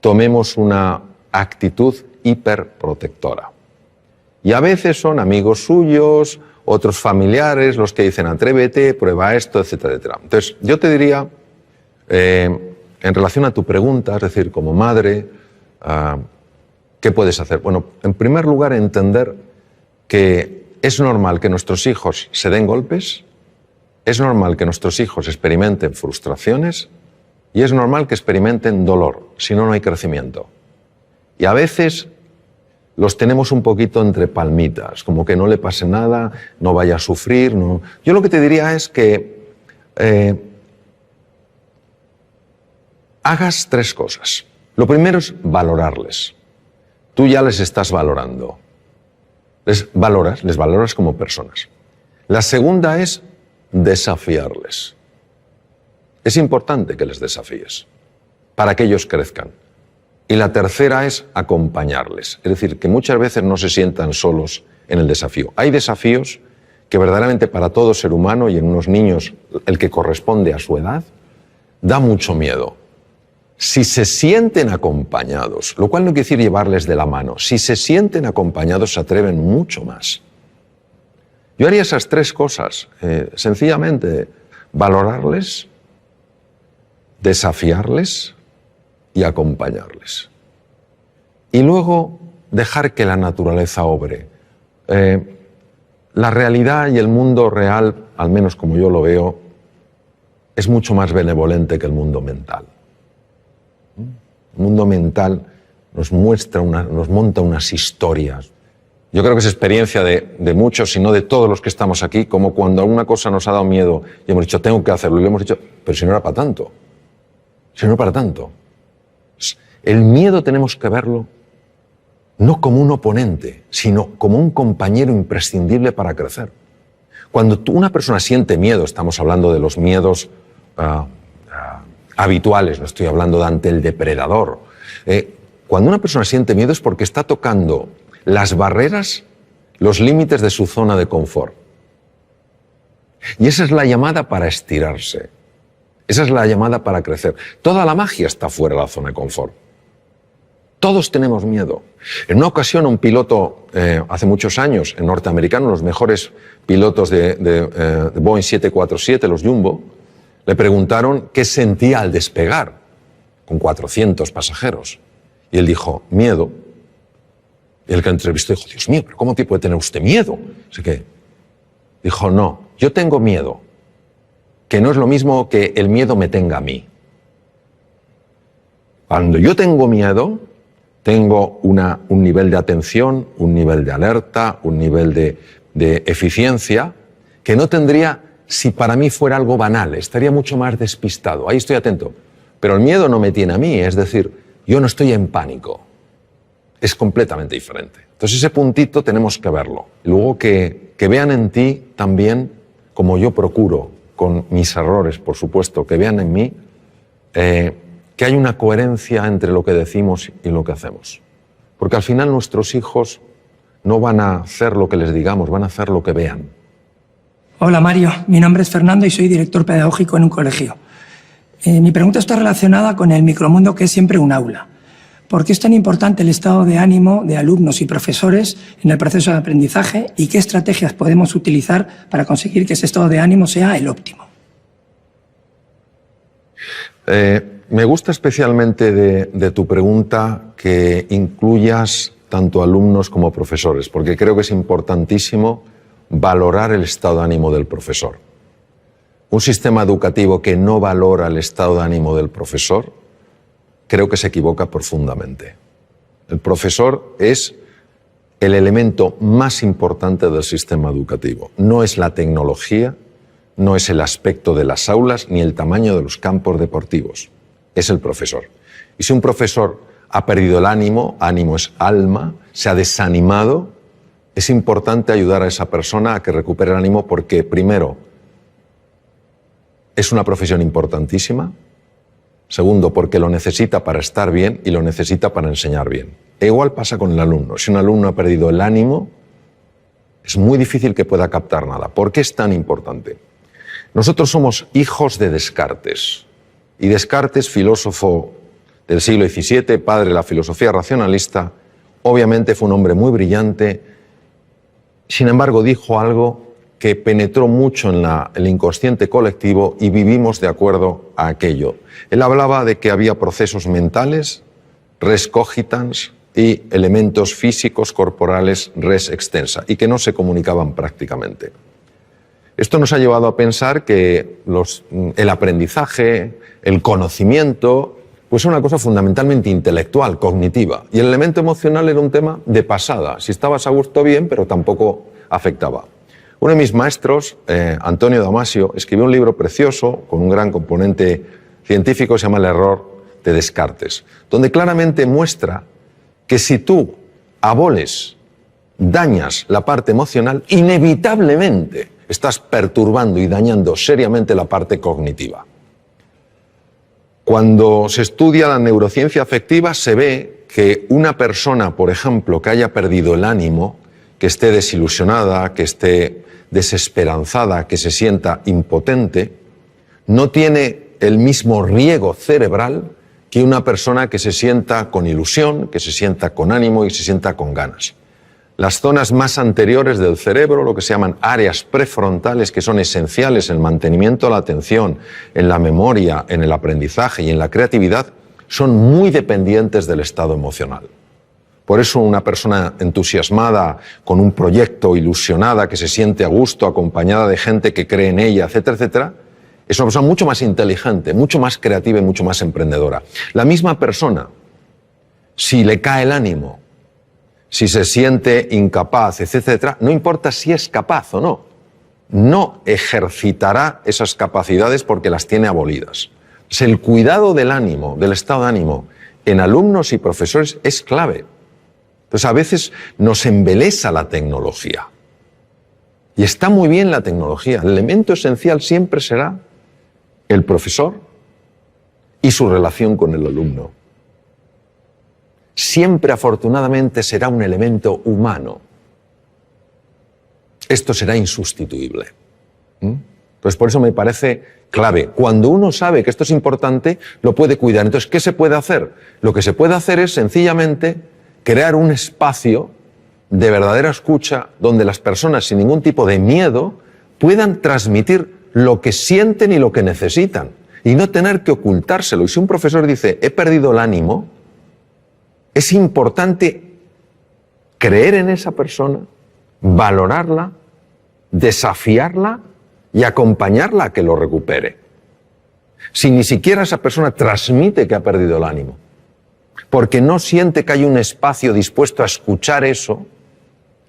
tomemos una actitud hiperprotectora. Y a veces son amigos suyos, otros familiares, los que dicen atrévete, prueba esto, etcétera, etcétera. Entonces, yo te diría, en relación a tu pregunta, es decir, como madre, ¿qué puedes hacer? Bueno, en primer lugar, entender que es normal que nuestros hijos se den golpes, es normal que nuestros hijos experimenten frustraciones y es normal que experimenten dolor, si no, no hay crecimiento. Y a veces los tenemos un poquito entre palmitas, como que no le pase nada, no vaya a sufrir. No. Yo lo que te diría es que hagas 3 cosas. Lo primero es valorarles. Tú ya les estás valorando. Les valoras como personas. La segunda es desafiarles. Es importante que les desafíes para que ellos crezcan. Y la tercera es acompañarles. Es decir, que muchas veces no se sientan solos en el desafío. Hay desafíos que verdaderamente para todo ser humano y en unos niños el que corresponde a su edad, da mucho miedo. Si se sienten acompañados, lo cual no quiere decir llevarles de la mano, si se sienten acompañados se atreven mucho más. Yo haría esas tres cosas, sencillamente valorarles, desafiarles y acompañarles. Y luego dejar que la naturaleza obre. La realidad y el mundo real, al menos como yo lo veo, es mucho más benevolente que el mundo mental. El mundo mental nos monta unas historias. Yo creo que es experiencia de muchos, si no de todos los que estamos aquí, como cuando alguna cosa nos ha dado miedo y hemos dicho, tengo que hacerlo, y le hemos dicho, pero si no era para tanto. Si no era para tanto. El miedo tenemos que verlo no como un oponente, sino como un compañero imprescindible para crecer. Cuando una persona siente miedo, estamos hablando de los miedos habituales, no estoy hablando de ante el depredador. Cuando una persona siente miedo es porque está tocando las barreras, los límites de su zona de confort. Y esa es la llamada para estirarse. Esa es la llamada para crecer. Toda la magia está fuera de la zona de confort. Todos tenemos miedo. En una ocasión, un piloto, hace muchos años, en norteamericano, los mejores pilotos de Boeing 747, los Jumbo, le preguntaron qué sentía al despegar con 400 pasajeros. Y él dijo, miedo. Y el que entrevistó dijo, Dios mío, ¿pero cómo puede tener usted miedo? Así que dijo, no, yo tengo miedo, que no es lo mismo que el miedo me tenga a mí. Cuando yo tengo miedo, tengo un nivel de atención, un nivel de alerta, un nivel de eficiencia que no tendría si para mí fuera algo banal, estaría mucho más despistado. Ahí estoy atento. Pero el miedo no me tiene a mí, es decir, yo no estoy en pánico. Es completamente diferente. Entonces ese puntito tenemos que verlo. Luego que vean en ti también, como yo procuro, con mis errores, por supuesto, que vean en mí que hay una coherencia entre lo que decimos y lo que hacemos. Porque al final nuestros hijos no van a hacer lo que les digamos, van a hacer lo que vean. Hola Mario, mi nombre es Fernando y soy director pedagógico en un colegio. Mi pregunta está relacionada con el micromundo que es siempre un aula. ¿Por qué es tan importante el estado de ánimo de alumnos y profesores en el proceso de aprendizaje y qué estrategias podemos utilizar para conseguir que ese estado de ánimo sea el óptimo? Me gusta especialmente de tu pregunta que incluyas tanto alumnos como profesores, porque creo que es importantísimo valorar el estado de ánimo del profesor. Un sistema educativo que no valora el estado de ánimo del profesor, creo que se equivoca profundamente. El profesor es el elemento más importante del sistema educativo. No es la tecnología, no es el aspecto de las aulas, ni el tamaño de los campos deportivos. Es el profesor. Y si un profesor ha perdido el ánimo, ánimo es alma, se ha desanimado, es importante ayudar a esa persona a que recupere el ánimo porque, primero, es una profesión importantísima. Segundo, porque lo necesita para estar bien y lo necesita para enseñar bien. E igual pasa con el alumno. Si un alumno ha perdido el ánimo, es muy difícil que pueda captar nada. ¿Por qué es tan importante? Nosotros somos hijos de Descartes. Y Descartes, filósofo del siglo XVII, padre de la filosofía racionalista, obviamente fue un hombre muy brillante. Sin embargo, dijo algo que penetró mucho en el inconsciente colectivo y vivimos de acuerdo a aquello. Él hablaba de que había procesos mentales, res cogitans, y elementos físicos corporales, res extensa, y que no se comunicaban prácticamente. Esto nos ha llevado a pensar que el aprendizaje, el conocimiento, pues es una cosa fundamentalmente intelectual, cognitiva, y el elemento emocional era un tema de pasada. Si estabas a gusto, bien, pero tampoco afectaba. Uno de mis maestros, Antonio Damasio, escribió un libro precioso con un gran componente científico, se llama El error de Descartes, donde claramente muestra que si tú aboles, dañas la parte emocional, inevitablemente estás perturbando y dañando seriamente la parte cognitiva. Cuando se estudia la neurociencia afectiva se ve que una persona, por ejemplo, que haya perdido el ánimo, que esté desilusionada, que esté desesperanzada, que se sienta impotente, no tiene el mismo riego cerebral que una persona que se sienta con ilusión, que se sienta con ánimo y se sienta con ganas. Las zonas más anteriores del cerebro, lo que se llaman áreas prefrontales, que son esenciales en el mantenimiento de la atención, en la memoria, en el aprendizaje y en la creatividad, son muy dependientes del estado emocional. Por eso una persona entusiasmada, con un proyecto, ilusionada, que se siente a gusto, acompañada de gente que cree en ella, etcétera, etcétera, es una persona mucho más inteligente, mucho más creativa y mucho más emprendedora. La misma persona, si le cae el ánimo, si se siente incapaz, etcétera, no importa si es capaz o no, no ejercitará esas capacidades porque las tiene abolidas. El cuidado del ánimo, del estado de ánimo, en alumnos y profesores es clave. Entonces a veces nos embelesa la tecnología. Y está muy bien la tecnología. El elemento esencial siempre será el profesor y su relación con el alumno. Siempre, afortunadamente, será un elemento humano. Esto será insustituible. Entonces, por eso me parece clave. Cuando uno sabe que esto es importante, lo puede cuidar. Entonces, ¿qué se puede hacer? Lo que se puede hacer es, sencillamente, crear un espacio de verdadera escucha donde las personas, sin ningún tipo de miedo, puedan transmitir lo que sienten y lo que necesitan, y no tener que ocultárselo. Y si un profesor dice, he perdido el ánimo, es importante creer en esa persona, valorarla, desafiarla y acompañarla a que lo recupere. Si ni siquiera esa persona transmite que ha perdido el ánimo, porque no siente que hay un espacio dispuesto a escuchar eso,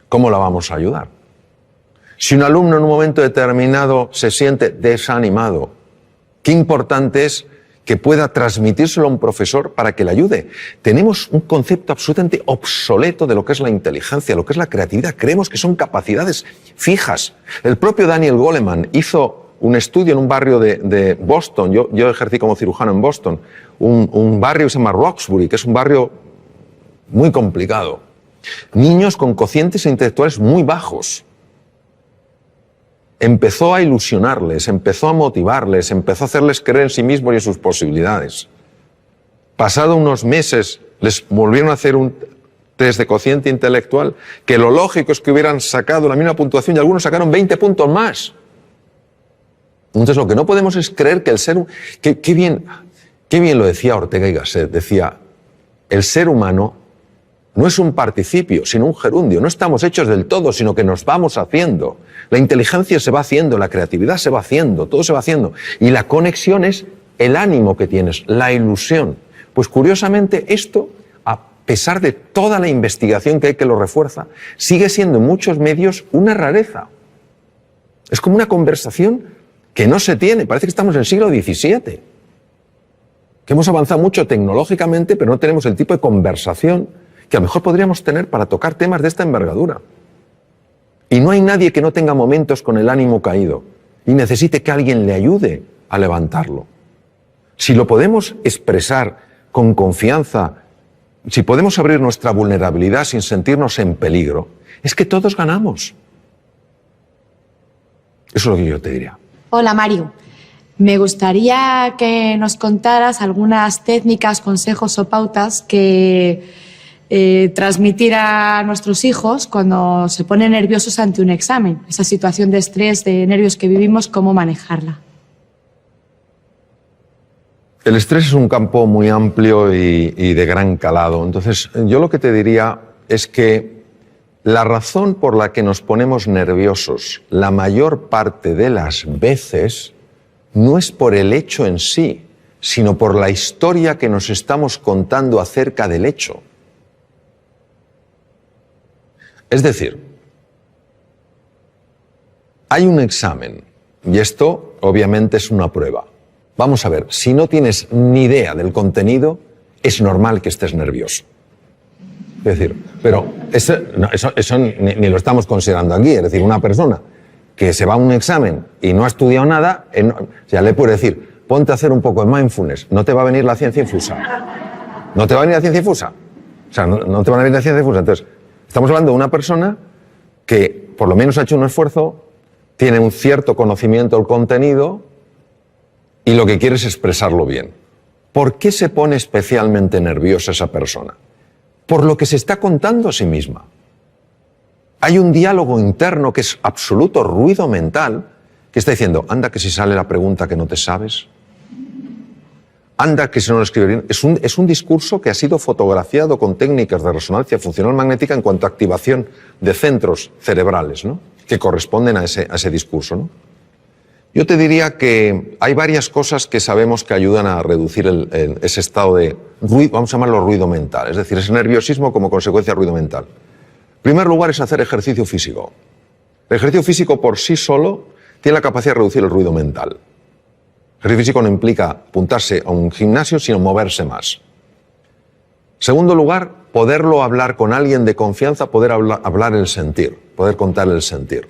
¿cómo la vamos a ayudar? Si un alumno en un momento determinado se siente desanimado, qué importante es que pueda transmitírselo a un profesor para que le ayude. Tenemos un concepto absolutamente obsoleto de lo que es la inteligencia, lo que es la creatividad. Creemos que son capacidades fijas. El propio Daniel Goleman hizo un estudio en un barrio de Boston. Yo ejercí como cirujano en Boston. Un barrio que se llama Roxbury, que es un barrio muy complicado. Niños con cocientes intelectuales muy bajos. Empezó a ilusionarles, empezó a motivarles, empezó a hacerles creer en sí mismos y en sus posibilidades. Pasado unos meses, les volvieron a hacer un test de cociente intelectual, que lo lógico es que hubieran sacado la misma puntuación y algunos sacaron 20 puntos más. Entonces lo que no podemos es creer que el ser... Qué bien lo decía Ortega y Gasset, decía, el ser humano no es un participio, sino un gerundio. No estamos hechos del todo, sino que nos vamos haciendo. La inteligencia se va haciendo, la creatividad se va haciendo, todo se va haciendo. Y la conexión es el ánimo que tienes, la ilusión. Pues curiosamente esto, a pesar de toda la investigación que hay que lo refuerza, sigue siendo en muchos medios una rareza. Es como una conversación que no se tiene. Parece que estamos en el siglo XVII. Que hemos avanzado mucho tecnológicamente, pero no tenemos el tipo de conversación que a lo mejor podríamos tener para tocar temas de esta envergadura. Y no hay nadie que no tenga momentos con el ánimo caído y necesite que alguien le ayude a levantarlo. Si lo podemos expresar con confianza, si podemos abrir nuestra vulnerabilidad sin sentirnos en peligro, es que todos ganamos. Eso es lo que yo te diría. Hola, Mario. Me gustaría que nos contaras algunas técnicas, consejos o pautas que transmitir a nuestros hijos cuando se ponen nerviosos ante un examen. Esa situación de estrés, de nervios que vivimos, ¿cómo manejarla? El estrés es un campo muy amplio y de gran calado. Entonces, yo lo que te diría es que la razón por la que nos ponemos nerviosos la mayor parte de las veces no es por el hecho en sí, sino por la historia que nos estamos contando acerca del hecho. Es decir, hay un examen y esto obviamente es una prueba. Vamos a ver, si no tienes ni idea del contenido, es normal que estés nervioso. Es decir, pero eso ni lo estamos considerando aquí. Es decir, una persona que se va a un examen y no ha estudiado nada, ya le puede decir, ponte a hacer un poco de mindfulness. No te va a venir la ciencia infusa. No te va a venir la ciencia infusa. O sea, no te van a venir la ciencia infusa. Entonces, estamos hablando de una persona que por lo menos ha hecho un esfuerzo, tiene un cierto conocimiento del contenido y lo que quiere es expresarlo bien. ¿Por qué se pone especialmente nerviosa esa persona? Por lo que se está contando a sí misma. Hay un diálogo interno que es absoluto ruido mental que está diciendo, anda que si sale la pregunta que no te sabes, anda que si no lo escribe bien. Es un discurso que ha sido fotografiado con técnicas de resonancia funcional magnética en cuanto a activación de centros cerebrales, ¿no?, que corresponden a ese discurso, ¿no? Yo te diría que hay varias cosas que sabemos que ayudan a reducir ese estado de ruido, vamos a llamarlo ruido mental, es decir, ese nerviosismo como consecuencia de ruido mental. En primer lugar es hacer ejercicio físico. El ejercicio físico por sí solo tiene la capacidad de reducir el ruido mental. El ejercicio físico no implica apuntarse a un gimnasio, sino moverse más. En segundo lugar, poderlo hablar con alguien de confianza, poder hablar el sentir, poder contar el sentir.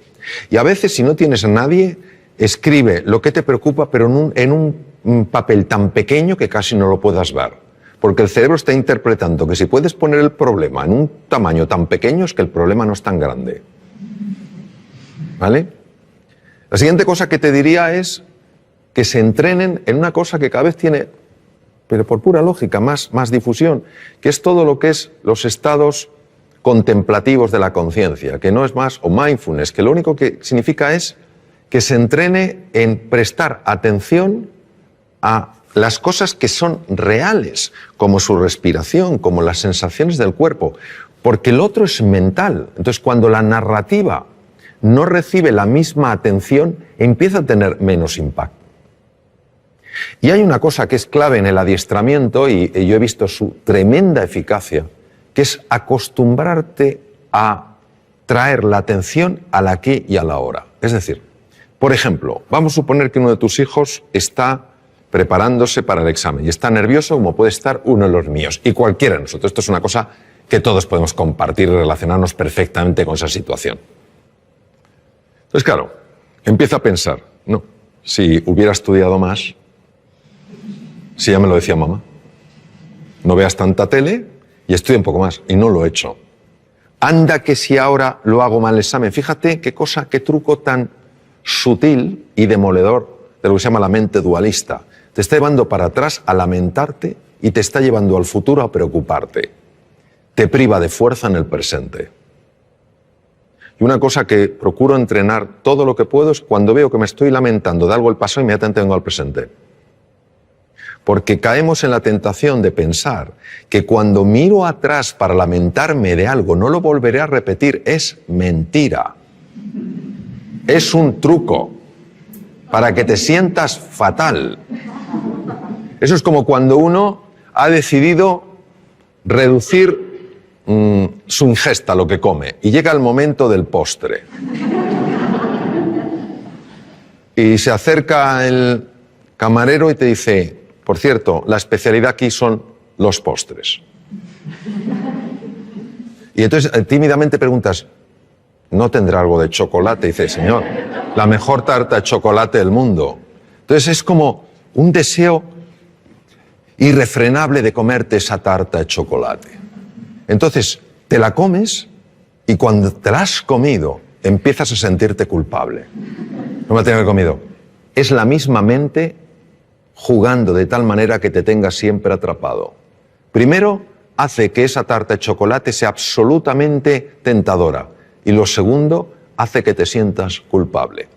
Y a veces, si no tienes a nadie, escribe lo que te preocupa, pero en un papel tan pequeño que casi no lo puedas ver. Porque el cerebro está interpretando que si puedes poner el problema en un tamaño tan pequeño es que el problema no es tan grande. ¿Vale? La siguiente cosa que te diría es que se entrenen en una cosa que cada vez tiene, pero por pura lógica, más difusión, que es todo lo que es los estados contemplativos de la conciencia, que no es más, o mindfulness, que lo único que significa es que se entrene en prestar atención a las cosas que son reales, como su respiración, como las sensaciones del cuerpo, porque el otro es mental. Entonces, cuando la narrativa no recibe la misma atención, empieza a tener menos impacto. Y hay una cosa que es clave en el adiestramiento, y yo he visto su tremenda eficacia, que es acostumbrarte a traer la atención al aquí y a la ahora. Es decir, por ejemplo, vamos a suponer que uno de tus hijos está preparándose para el examen y está nervioso como puede estar uno de los míos y cualquiera de nosotros. Esto es una cosa que todos podemos compartir y relacionarnos perfectamente con esa situación. Entonces, claro, empieza a pensar, no, si hubiera estudiado más, si ya me lo decía mamá, no veas tanta tele y estudia un poco más, y no lo he hecho. Anda que si ahora lo hago mal el examen, fíjate qué cosa, qué truco tan sutil y demoledor de lo que se llama la mente dualista. Te está llevando para atrás a lamentarte y te está llevando al futuro a preocuparte. Te priva de fuerza en el presente. Y una cosa que procuro entrenar todo lo que puedo es cuando veo que me estoy lamentando de algo del pasado, inmediatamente vengo al presente. Porque caemos en la tentación de pensar que cuando miro atrás para lamentarme de algo no lo volveré a repetir. Es mentira. Es un truco para que te sientas fatal. Eso es como cuando uno ha decidido reducir su ingesta, lo que come, y llega el momento del postre. Y se acerca el camarero y te dice, por cierto, la especialidad aquí son los postres. Y entonces tímidamente preguntas, ¿no tendrá algo de chocolate? Y dice, señor, la mejor tarta de chocolate del mundo. Entonces es como un deseo irrefrenable de comerte esa tarta de chocolate. Entonces te la comes y cuando te la has comido empiezas a sentirte culpable. No me la tengo que haber comido. Es la misma mente jugando de tal manera que te tenga siempre atrapado. Primero, hace que esa tarta de chocolate sea absolutamente tentadora. Y lo segundo, hace que te sientas culpable.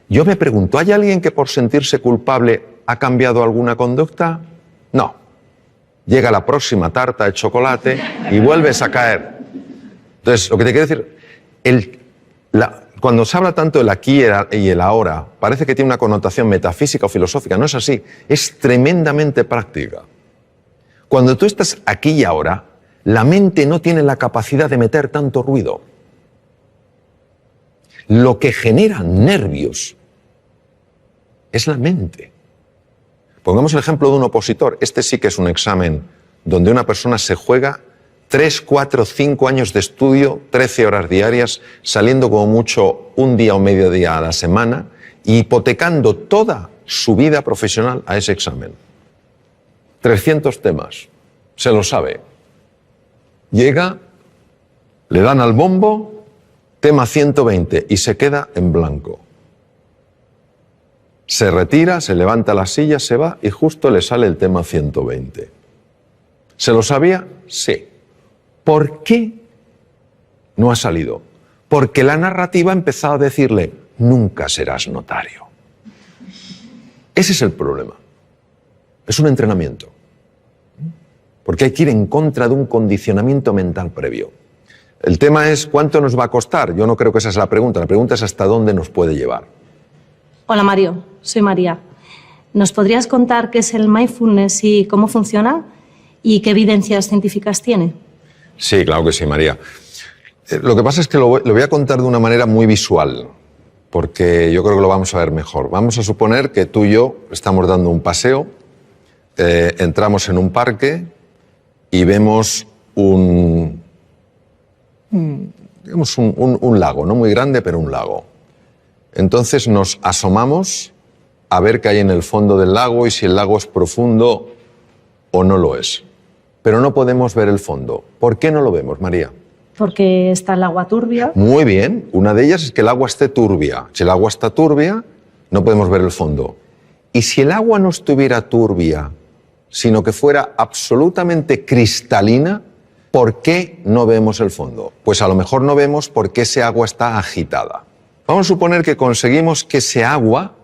Yo me pregunto, ¿hay alguien que por sentirse culpable ha cambiado alguna conducta? No. Llega la próxima tarta de chocolate y vuelves a caer. Entonces, lo que te quiero decir, cuando se habla tanto del aquí y el ahora, parece que tiene una connotación metafísica o filosófica. No es así, es tremendamente práctica. Cuando tú estás aquí y ahora, la mente no tiene la capacidad de meter tanto ruido. Lo que genera nervios es la mente. Pongamos el ejemplo de un opositor. Este sí que es un examen donde una persona se juega 3, 4, 5 años de estudio, 13 horas diarias, saliendo como mucho un día o medio día a la semana, y hipotecando toda su vida profesional a ese examen. 300 temas, se lo sabe. Llega, le dan al bombo, tema 120 y se queda en blanco. Se retira, se levanta la silla, se va y justo le sale el tema 120. ¿Se lo sabía? Sí. ¿Por qué no ha salido? Porque la narrativa ha empezado a decirle, nunca serás notario. Ese es el problema. Es un entrenamiento. Porque hay que ir en contra de un condicionamiento mental previo. El tema es, ¿cuánto nos va a costar? Yo no creo que esa es la pregunta. La pregunta es hasta dónde nos puede llevar. Hola Mario, soy María. ¿Nos podrías contar qué es el mindfulness y cómo funciona? ¿Y qué evidencias científicas tiene? Sí, claro que sí, María. Lo que pasa es que lo voy a contar de una manera muy visual, porque yo creo que lo vamos a ver mejor. Vamos a suponer que tú y yo estamos dando un paseo, entramos en un parque y vemos un lago, no muy grande, pero un lago. Entonces nos asomamos a ver qué hay en el fondo del lago y si el lago es profundo o no lo es. Pero no podemos ver el fondo. ¿Por qué no lo vemos, María? Porque está el agua turbia. Muy bien. Una de ellas es que el agua esté turbia. Si el agua está turbia, no podemos ver el fondo. Y si el agua no estuviera turbia, sino que fuera absolutamente cristalina, ¿por qué no vemos el fondo? Pues a lo mejor no vemos porque ese agua está agitada. Vamos a suponer que conseguimos que ese agua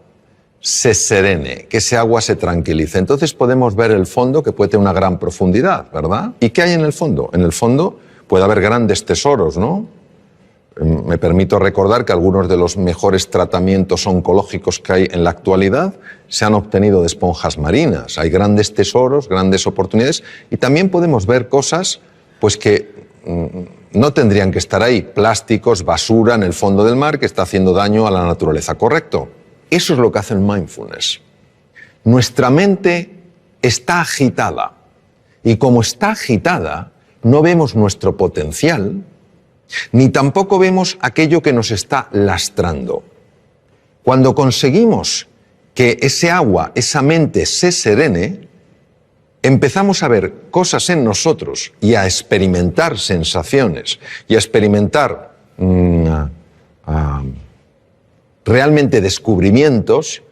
se serene, que ese agua se tranquilice. Entonces podemos ver el fondo, que puede tener una gran profundidad, ¿verdad? ¿Y qué hay en el fondo? En el fondo puede haber grandes tesoros, ¿no? Me permito recordar que algunos de los mejores tratamientos oncológicos que hay en la actualidad se han obtenido de esponjas marinas. Hay grandes tesoros, grandes oportunidades y también podemos ver cosas pues que no tendrían que estar ahí. Plásticos, basura en el fondo del mar que está haciendo daño a la naturaleza, ¿correcto? Eso es lo que hace el mindfulness. Nuestra mente está agitada y como está agitada no vemos nuestro potencial ni tampoco vemos aquello que nos está lastrando. Cuando conseguimos que ese agua, esa mente se serene, empezamos a ver cosas en nosotros y a experimentar sensaciones y a experimentar realmente descubrimientos,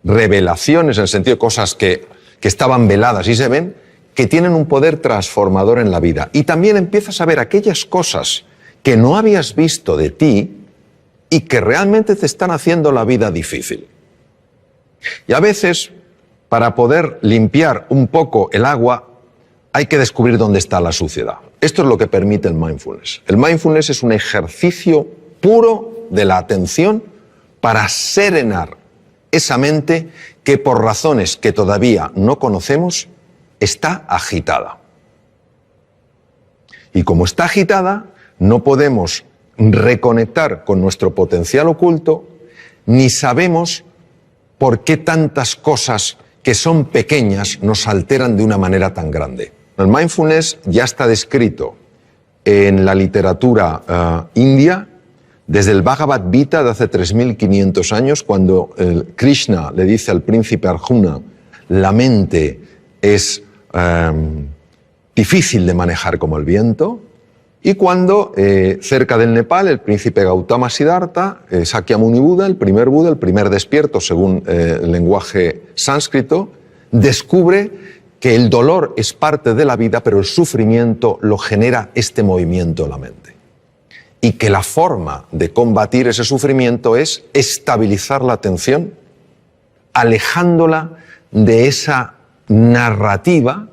revelaciones, en el sentido de cosas que estaban veladas y se ven, que tienen un poder transformador en la vida. Y también empiezas a ver aquellas cosas que no habías visto de ti y que realmente te están haciendo la vida difícil. Y a veces, para poder limpiar un poco el agua, hay que descubrir dónde está la suciedad. Esto es lo que permite el mindfulness. El mindfulness es un ejercicio puro de la atención para serenar esa mente que por razones que todavía no conocemos está agitada. Y como está agitada, no podemos reconectar con nuestro potencial oculto, ni sabemos por qué tantas cosas que son pequeñas nos alteran de una manera tan grande. El mindfulness ya está descrito en la literatura india, desde el Bhagavad Gita de hace 3.500 años, cuando Krishna le dice al príncipe Arjuna, la mente es difícil de manejar como el viento, y cuando cerca del Nepal el príncipe Gautama Siddhartha, Sakyamuni Buda, el primer despierto según el lenguaje sánscrito, descubre que el dolor es parte de la vida, pero el sufrimiento lo genera este movimiento de la mente. Y que la forma de combatir ese sufrimiento es estabilizar la atención, alejándola de esa narrativa,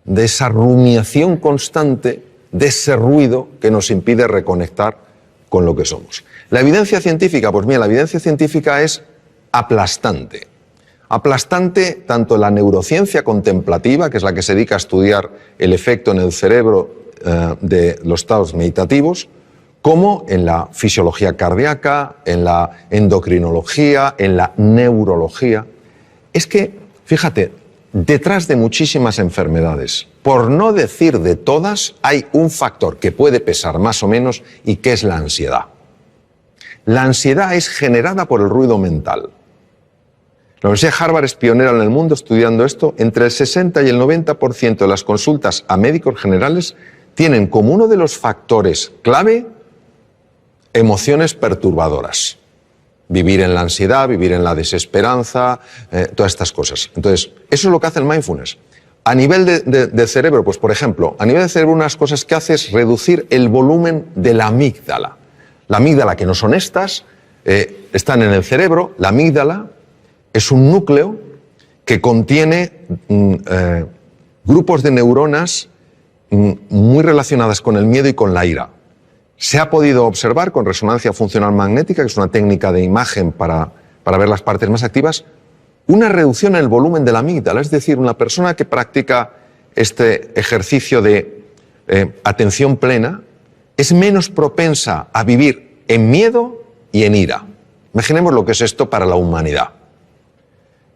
de esa rumiación constante, de ese ruido que nos impide reconectar con lo que somos. La evidencia científica, pues mira, la evidencia científica es aplastante. Aplastante tanto en la neurociencia contemplativa, que es la que se dedica a estudiar el efecto en el cerebro de los estados meditativos, como en la fisiología cardíaca, en la endocrinología, en la neurología. Es que, fíjate, detrás de muchísimas enfermedades, por no decir de todas, hay un factor que puede pesar más o menos y que es la ansiedad. La ansiedad es generada por el ruido mental. La Universidad de Harvard es pionera en el mundo estudiando esto. Entre el 60 y el 90% de las consultas a médicos generales tienen como uno de los factores clave emociones perturbadoras. Vivir en la ansiedad, vivir en la desesperanza, todas estas cosas. Entonces, eso es lo que hace el mindfulness. A nivel de cerebro, pues por ejemplo, a nivel de cerebro unas cosas que hace es reducir el volumen de la amígdala. La amígdala, que no son estas, están en el cerebro. La amígdala es un núcleo que contiene grupos de neuronas muy relacionadas con el miedo y con la ira. Se ha podido observar con resonancia funcional magnética, que es una técnica de imagen para ver las partes más activas, una reducción en el volumen de la amígdala. Es decir, una persona que practica este ejercicio de atención plena es menos propensa a vivir en miedo y en ira. Imaginemos lo que es esto para la humanidad.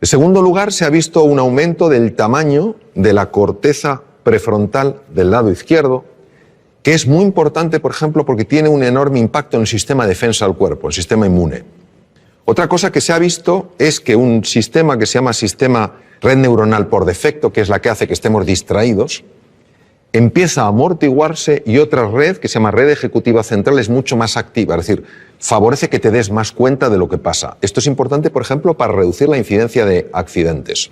En segundo lugar, se ha visto un aumento del tamaño de la corteza prefrontal del lado izquierdo, que es muy importante, por ejemplo, porque tiene un enorme impacto en el sistema de defensa del cuerpo, el sistema inmune. Otra cosa que se ha visto es que un sistema que se llama sistema red neuronal por defecto, que es la que hace que estemos distraídos, empieza a amortiguarse y otra red, que se llama red ejecutiva central, es mucho más activa, es decir, favorece que te des más cuenta de lo que pasa. Esto es importante, por ejemplo, para reducir la incidencia de accidentes.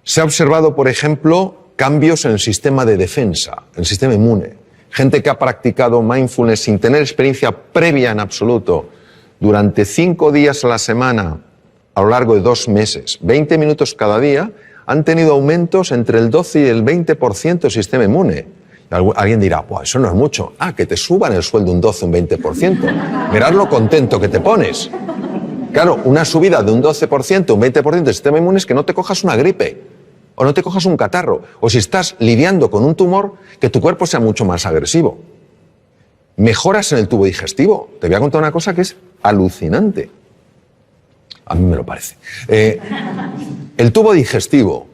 Se ha observado, por ejemplo, cambios en el sistema de defensa, en el sistema inmune. Gente que ha practicado mindfulness sin tener experiencia previa en absoluto, durante 5 días a la semana, a lo largo de 2 meses, 20 minutos cada día, han tenido aumentos entre el 12 y el 20% del sistema inmune. Alguien dirá, pues eso no es mucho. Ah, que te suban el sueldo un 12, un 20%. Mirad lo contento que te pones. Claro, una subida de un 12%, un 20% del sistema inmune es que no te cojas una gripe, o no te cojas un catarro, o si estás lidiando con un tumor, que tu cuerpo sea mucho más agresivo. Mejoras en el tubo digestivo. Te voy a contar una cosa que es alucinante. A mí me lo parece. El tubo digestivo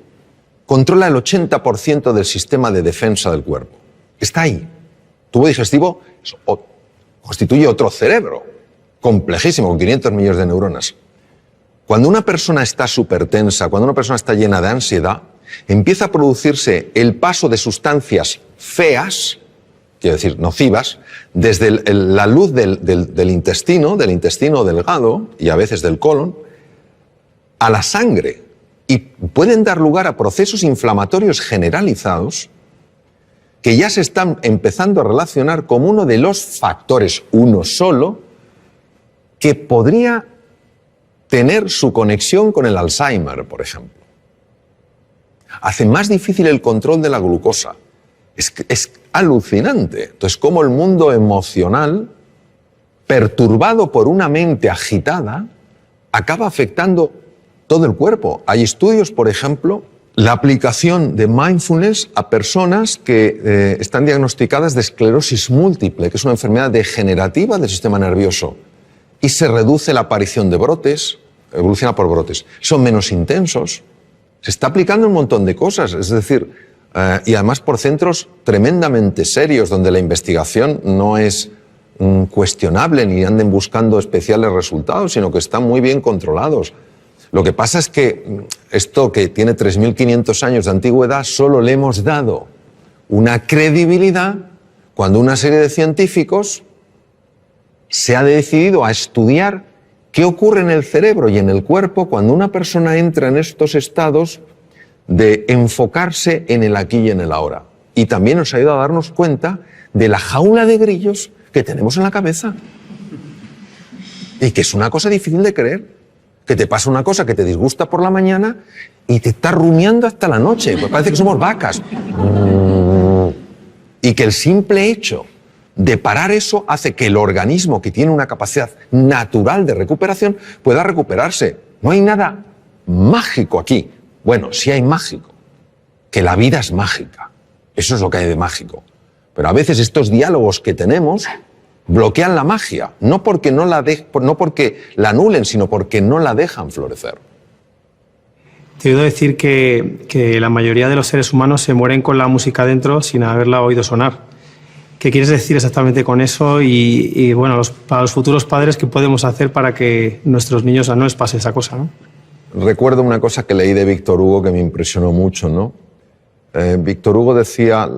controla el 80% del sistema de defensa del cuerpo. Está ahí. El tubo digestivo constituye otro cerebro, complejísimo, con 500 millones de neuronas. Cuando una persona está súper tensa, cuando una persona está llena de ansiedad, empieza a producirse el paso de sustancias feas, quiero decir, nocivas, desde la luz del intestino delgado y a veces del colon, a la sangre. Y pueden dar lugar a procesos inflamatorios generalizados que ya se están empezando a relacionar como uno de los factores, uno solo, que podría tener su conexión con el Alzheimer, por ejemplo. Hace más difícil el control de la glucosa. Es alucinante. Entonces, cómo el mundo emocional, perturbado por una mente agitada, acaba afectando todo el cuerpo. Hay estudios, por ejemplo, la aplicación de mindfulness a personas que están diagnosticadas de esclerosis múltiple, que es una enfermedad degenerativa del sistema nervioso, y se reduce la aparición de brotes, evoluciona por brotes. Son menos intensos. Se está aplicando un montón de cosas, es decir, y además por centros tremendamente serios, donde la investigación no es cuestionable ni anden buscando especiales resultados, sino que están muy bien controlados. Lo que pasa es que esto, que tiene 3.500 años de antigüedad, solo le hemos dado una credibilidad cuando una serie de científicos se ha decidido a estudiar qué ocurre en el cerebro y en el cuerpo cuando una persona entra en estos estados de enfocarse en el aquí y en el ahora. Y también nos ha ayudado a darnos cuenta de la jaula de grillos que tenemos en la cabeza. Y que es una cosa difícil de creer. Que te pasa una cosa que te disgusta por la mañana y te está rumiando hasta la noche. Pues parece que somos vacas. Y que el simple hecho de parar eso hace que el organismo, que tiene una capacidad natural de recuperación, pueda recuperarse. No hay nada mágico aquí. Bueno, sí hay mágico. Que la vida es mágica. Eso es lo que hay de mágico. Pero a veces estos diálogos que tenemos bloquean la magia, no porque la anulen, sino porque no la dejan florecer. Te he oído decir que la mayoría de los seres humanos se mueren con la música dentro sin haberla oído sonar. ¿Qué quieres decir exactamente con eso? Y bueno, para los futuros padres, ¿qué podemos hacer para que nuestros niños no les pase esa cosa, ¿no? recuerdo una cosa que leí de Víctor Hugo que me impresionó mucho, ¿no? Víctor Hugo decía,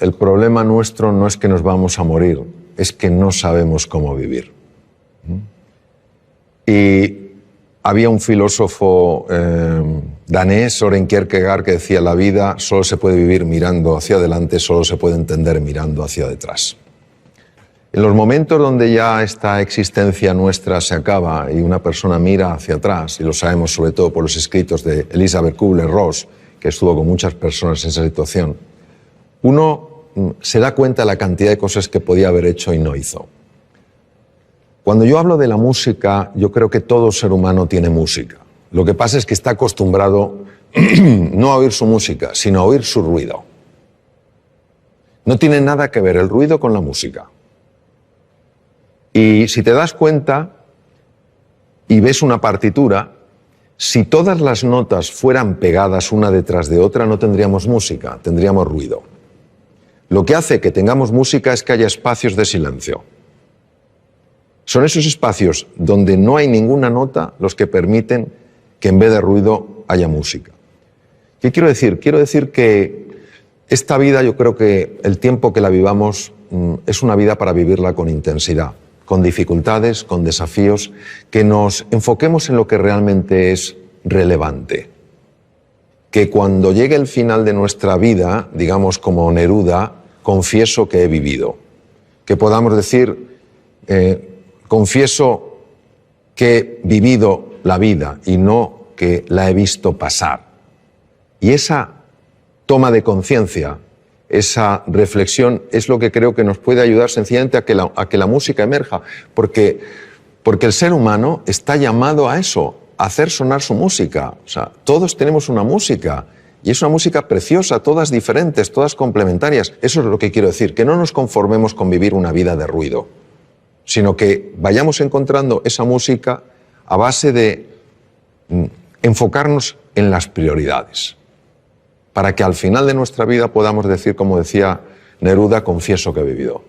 el problema nuestro no es que nos vamos a morir, es que no sabemos cómo vivir. Y había un filósofo danés, Søren Kierkegaard, que decía, la vida solo se puede vivir mirando hacia adelante, solo se puede entender mirando hacia detrás. En los momentos donde ya esta existencia nuestra se acaba y una persona mira hacia atrás, y lo sabemos sobre todo por los escritos de Elisabeth Kubler-Ross, que estuvo con muchas personas en esa situación, uno se da cuenta de la cantidad de cosas que podía haber hecho y no hizo. Cuando yo hablo de la música, yo creo que todo ser humano tiene música. Lo que pasa es que está acostumbrado no a oír su música, sino a oír su ruido. No tiene nada que ver el ruido con la música. Y si te das cuenta y ves una partitura, si todas las notas fueran pegadas una detrás de otra, no tendríamos música, tendríamos ruido. Lo que hace que tengamos música es que haya espacios de silencio. Son esos espacios donde no hay ninguna nota los que permiten que en vez de ruido haya música. ¿Qué quiero decir? Quiero decir que esta vida, yo creo que el tiempo que la vivamos es una vida para vivirla con intensidad, con dificultades, con desafíos, que nos enfoquemos en lo que realmente es relevante. Que cuando llegue el final de nuestra vida, digamos como Neruda, confieso que he vivido. Que podamos decir, confieso que he vivido la vida y no que la he visto pasar. Y esa toma de conciencia, esa reflexión es lo que creo que nos puede ayudar sencillamente a que la música emerja, porque el ser humano está llamado a eso, a hacer sonar su música. O sea, todos tenemos una música y es una música preciosa, todas diferentes, todas complementarias. Eso es lo que quiero decir, que no nos conformemos con vivir una vida de ruido, sino que vayamos encontrando esa música a base de enfocarnos en las prioridades, para que al final de nuestra vida podamos decir, como decía Neruda, confieso que he vivido.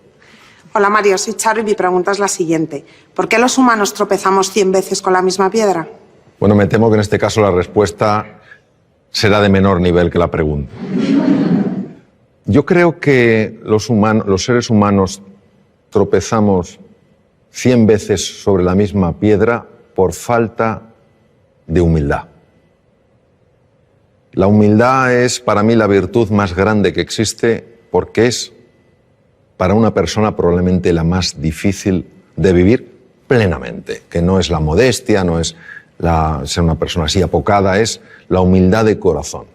Hola Mario, soy Charo y mi pregunta es la siguiente. ¿Por qué los humanos tropezamos 100 veces con la misma piedra? Bueno, me temo que en este caso la respuesta será de menor nivel que la pregunta. Yo creo que los seres humanos tropezamos 100 veces sobre la misma piedra por falta de humildad. La humildad es para mí la virtud más grande que existe porque es para una persona probablemente la más difícil de vivir plenamente, que no es la modestia, no es ser una persona así apocada, es la humildad de corazón.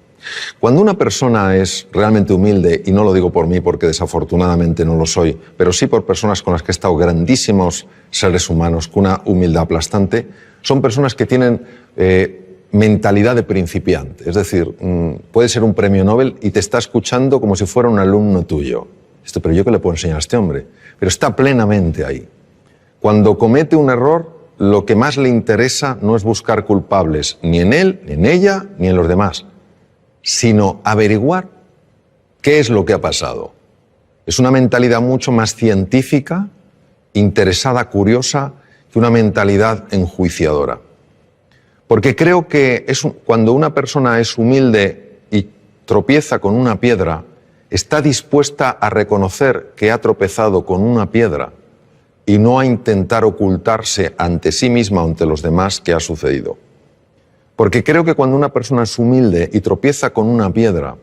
Cuando una persona es realmente humilde, y no lo digo por mí porque desafortunadamente no lo soy, pero sí por personas con las que he estado, grandísimos seres humanos con una humildad aplastante, son personas que tienen mentalidad de principiante. Es decir, puede ser un premio Nobel y te está escuchando como si fuera un alumno tuyo. Pero ¿yo qué le puedo enseñar a este hombre? Pero está plenamente ahí. Cuando comete un error, lo que más le interesa no es buscar culpables ni en él, ni en ella, ni en los demás, sino averiguar qué es lo que ha pasado. Es una mentalidad mucho más científica, interesada, curiosa, que una mentalidad enjuiciadora. Porque creo que cuando una persona es humilde y tropieza con una piedra, está dispuesta a reconocer que ha tropezado con una piedra y no a intentar ocultarse ante sí misma o ante los demás qué ha sucedido. Porque creo que cuando una persona es humilde y tropieza con una piedra,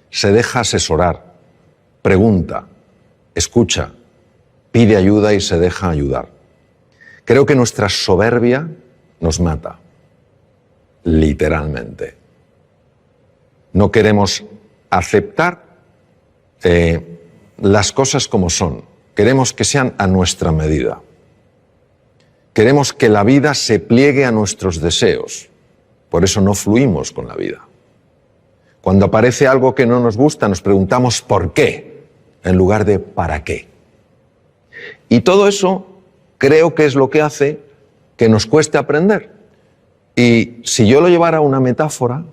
se deja asesorar, pregunta, escucha, pide ayuda y se deja ayudar. Creo que nuestra soberbia nos mata, literalmente. No queremos aceptar las cosas como son. Queremos que sean a nuestra medida. Queremos que la vida se pliegue a nuestros deseos. Por eso no fluimos con la vida. Cuando aparece algo que no nos gusta, nos preguntamos ¿por qué? En lugar de ¿para qué? Y todo eso creo que es lo que hace que nos cueste aprender. Y si yo lo llevara a una metáfora,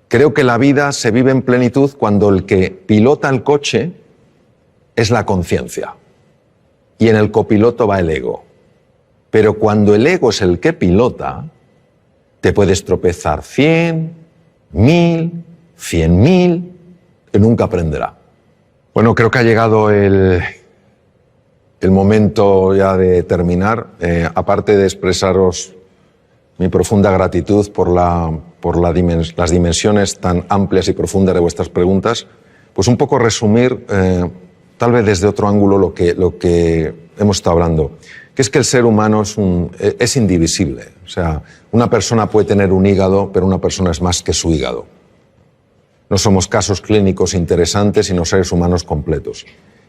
creo que la vida se vive en plenitud cuando el que pilota el coche es la conciencia y en el copiloto va el ego. Pero cuando el ego es el que pilota, Te puedes tropezar 100, 1000, 100.000, que nunca aprenderá. Bueno, creo que ha llegado el momento ya de terminar. Aparte de expresaros mi profunda gratitud por las dimensiones tan amplias y profundas de vuestras preguntas, pues un poco resumir, tal vez desde otro ángulo, lo que hemos estado hablando, que es que el ser humano es indivisible. O sea, una persona puede tener un hígado, pero una persona es más que su hígado. No somos casos clínicos interesantes, sino seres humanos completos.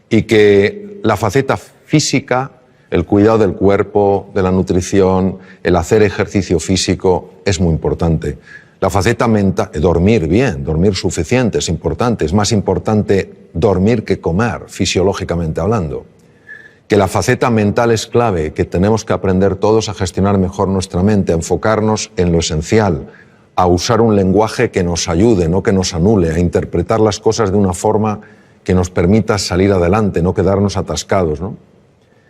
Y que la faceta física, el cuidado del cuerpo, de la nutrición, el hacer ejercicio físico es muy importante. La faceta mental, dormir bien, dormir suficiente es importante. Es más importante dormir que comer, fisiológicamente hablando. Que la faceta mental es clave, que tenemos que aprender todos a gestionar mejor nuestra mente, a enfocarnos en lo esencial, a usar un lenguaje que nos ayude, no que nos anule, a interpretar las cosas de una forma que nos permita salir adelante, no quedarnos atascados, ¿no?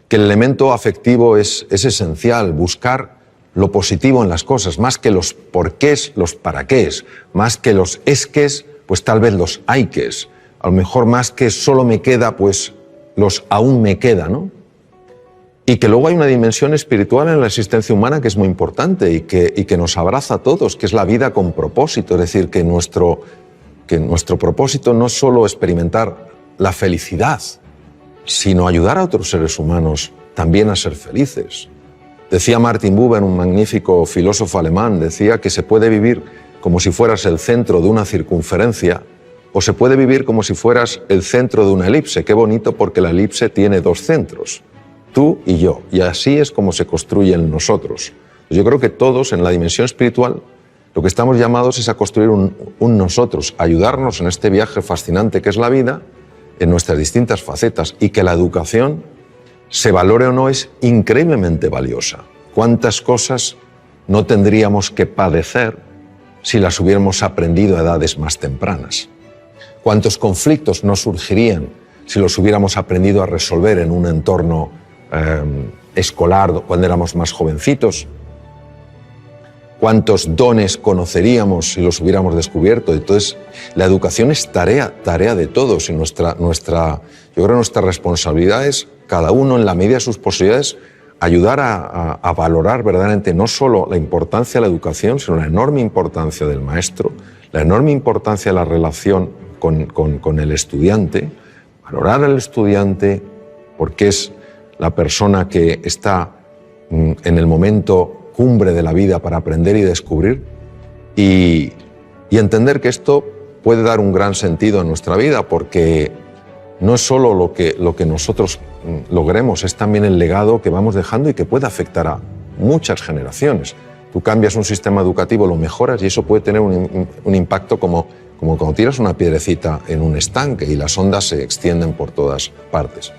Que el elemento afectivo es esencial, buscar lo positivo en las cosas, más que los porqués, los paraqués, más que los esques, pues tal vez los hayques, a lo mejor más que solo me queda, pues los aún me queda, ¿no? Y que luego hay una dimensión espiritual en la existencia humana que es muy importante y que nos abraza a todos, que es la vida con propósito, es decir, que nuestro propósito no es solo experimentar la felicidad, sino ayudar a otros seres humanos también a ser felices. Decía Martin Buber, un magnífico filósofo alemán, decía que se puede vivir como si fueras el centro de una circunferencia o se puede vivir como si fueras el centro de una elipse. Qué bonito, porque la elipse tiene dos centros, tú y yo, y así es como se construyen nosotros. Yo creo que todos en la dimensión espiritual lo que estamos llamados es a construir un nosotros, ayudarnos en este viaje fascinante que es la vida, en nuestras distintas facetas, y que la educación, se valore o no, es increíblemente valiosa. ¿Cuántas cosas no tendríamos que padecer si las hubiéramos aprendido a edades más tempranas? ¿Cuántos conflictos no surgirían si los hubiéramos aprendido a resolver en un entorno escolar cuando éramos más jovencitos? ¿Cuántos dones conoceríamos si los hubiéramos descubierto? Entonces, la educación es tarea de todos, y yo creo que nuestra responsabilidad es, cada uno en la medida de sus posibilidades, ayudar a valorar verdaderamente no solo la importancia de la educación, sino la enorme importancia del maestro, la enorme importancia de la relación con el estudiante, valorar al estudiante porque es la persona que está en el momento cumbre de la vida para aprender y descubrir, y entender que esto puede dar un gran sentido a nuestra vida, porque no es solo lo que nosotros logremos, es también el legado que vamos dejando y que puede afectar a muchas generaciones. Tú cambias un sistema educativo, lo mejoras, y eso puede tener un impacto como cuando tiras una piedrecita en un estanque y las ondas se extienden por todas partes.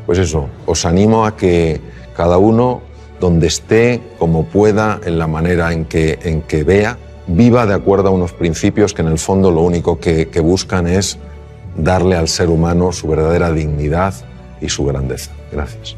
Pues eso, os animo a que cada uno, donde esté, como pueda, en la manera en que vea, viva de acuerdo a unos principios que en el fondo lo único que buscan es darle al ser humano su verdadera dignidad y su grandeza. Gracias.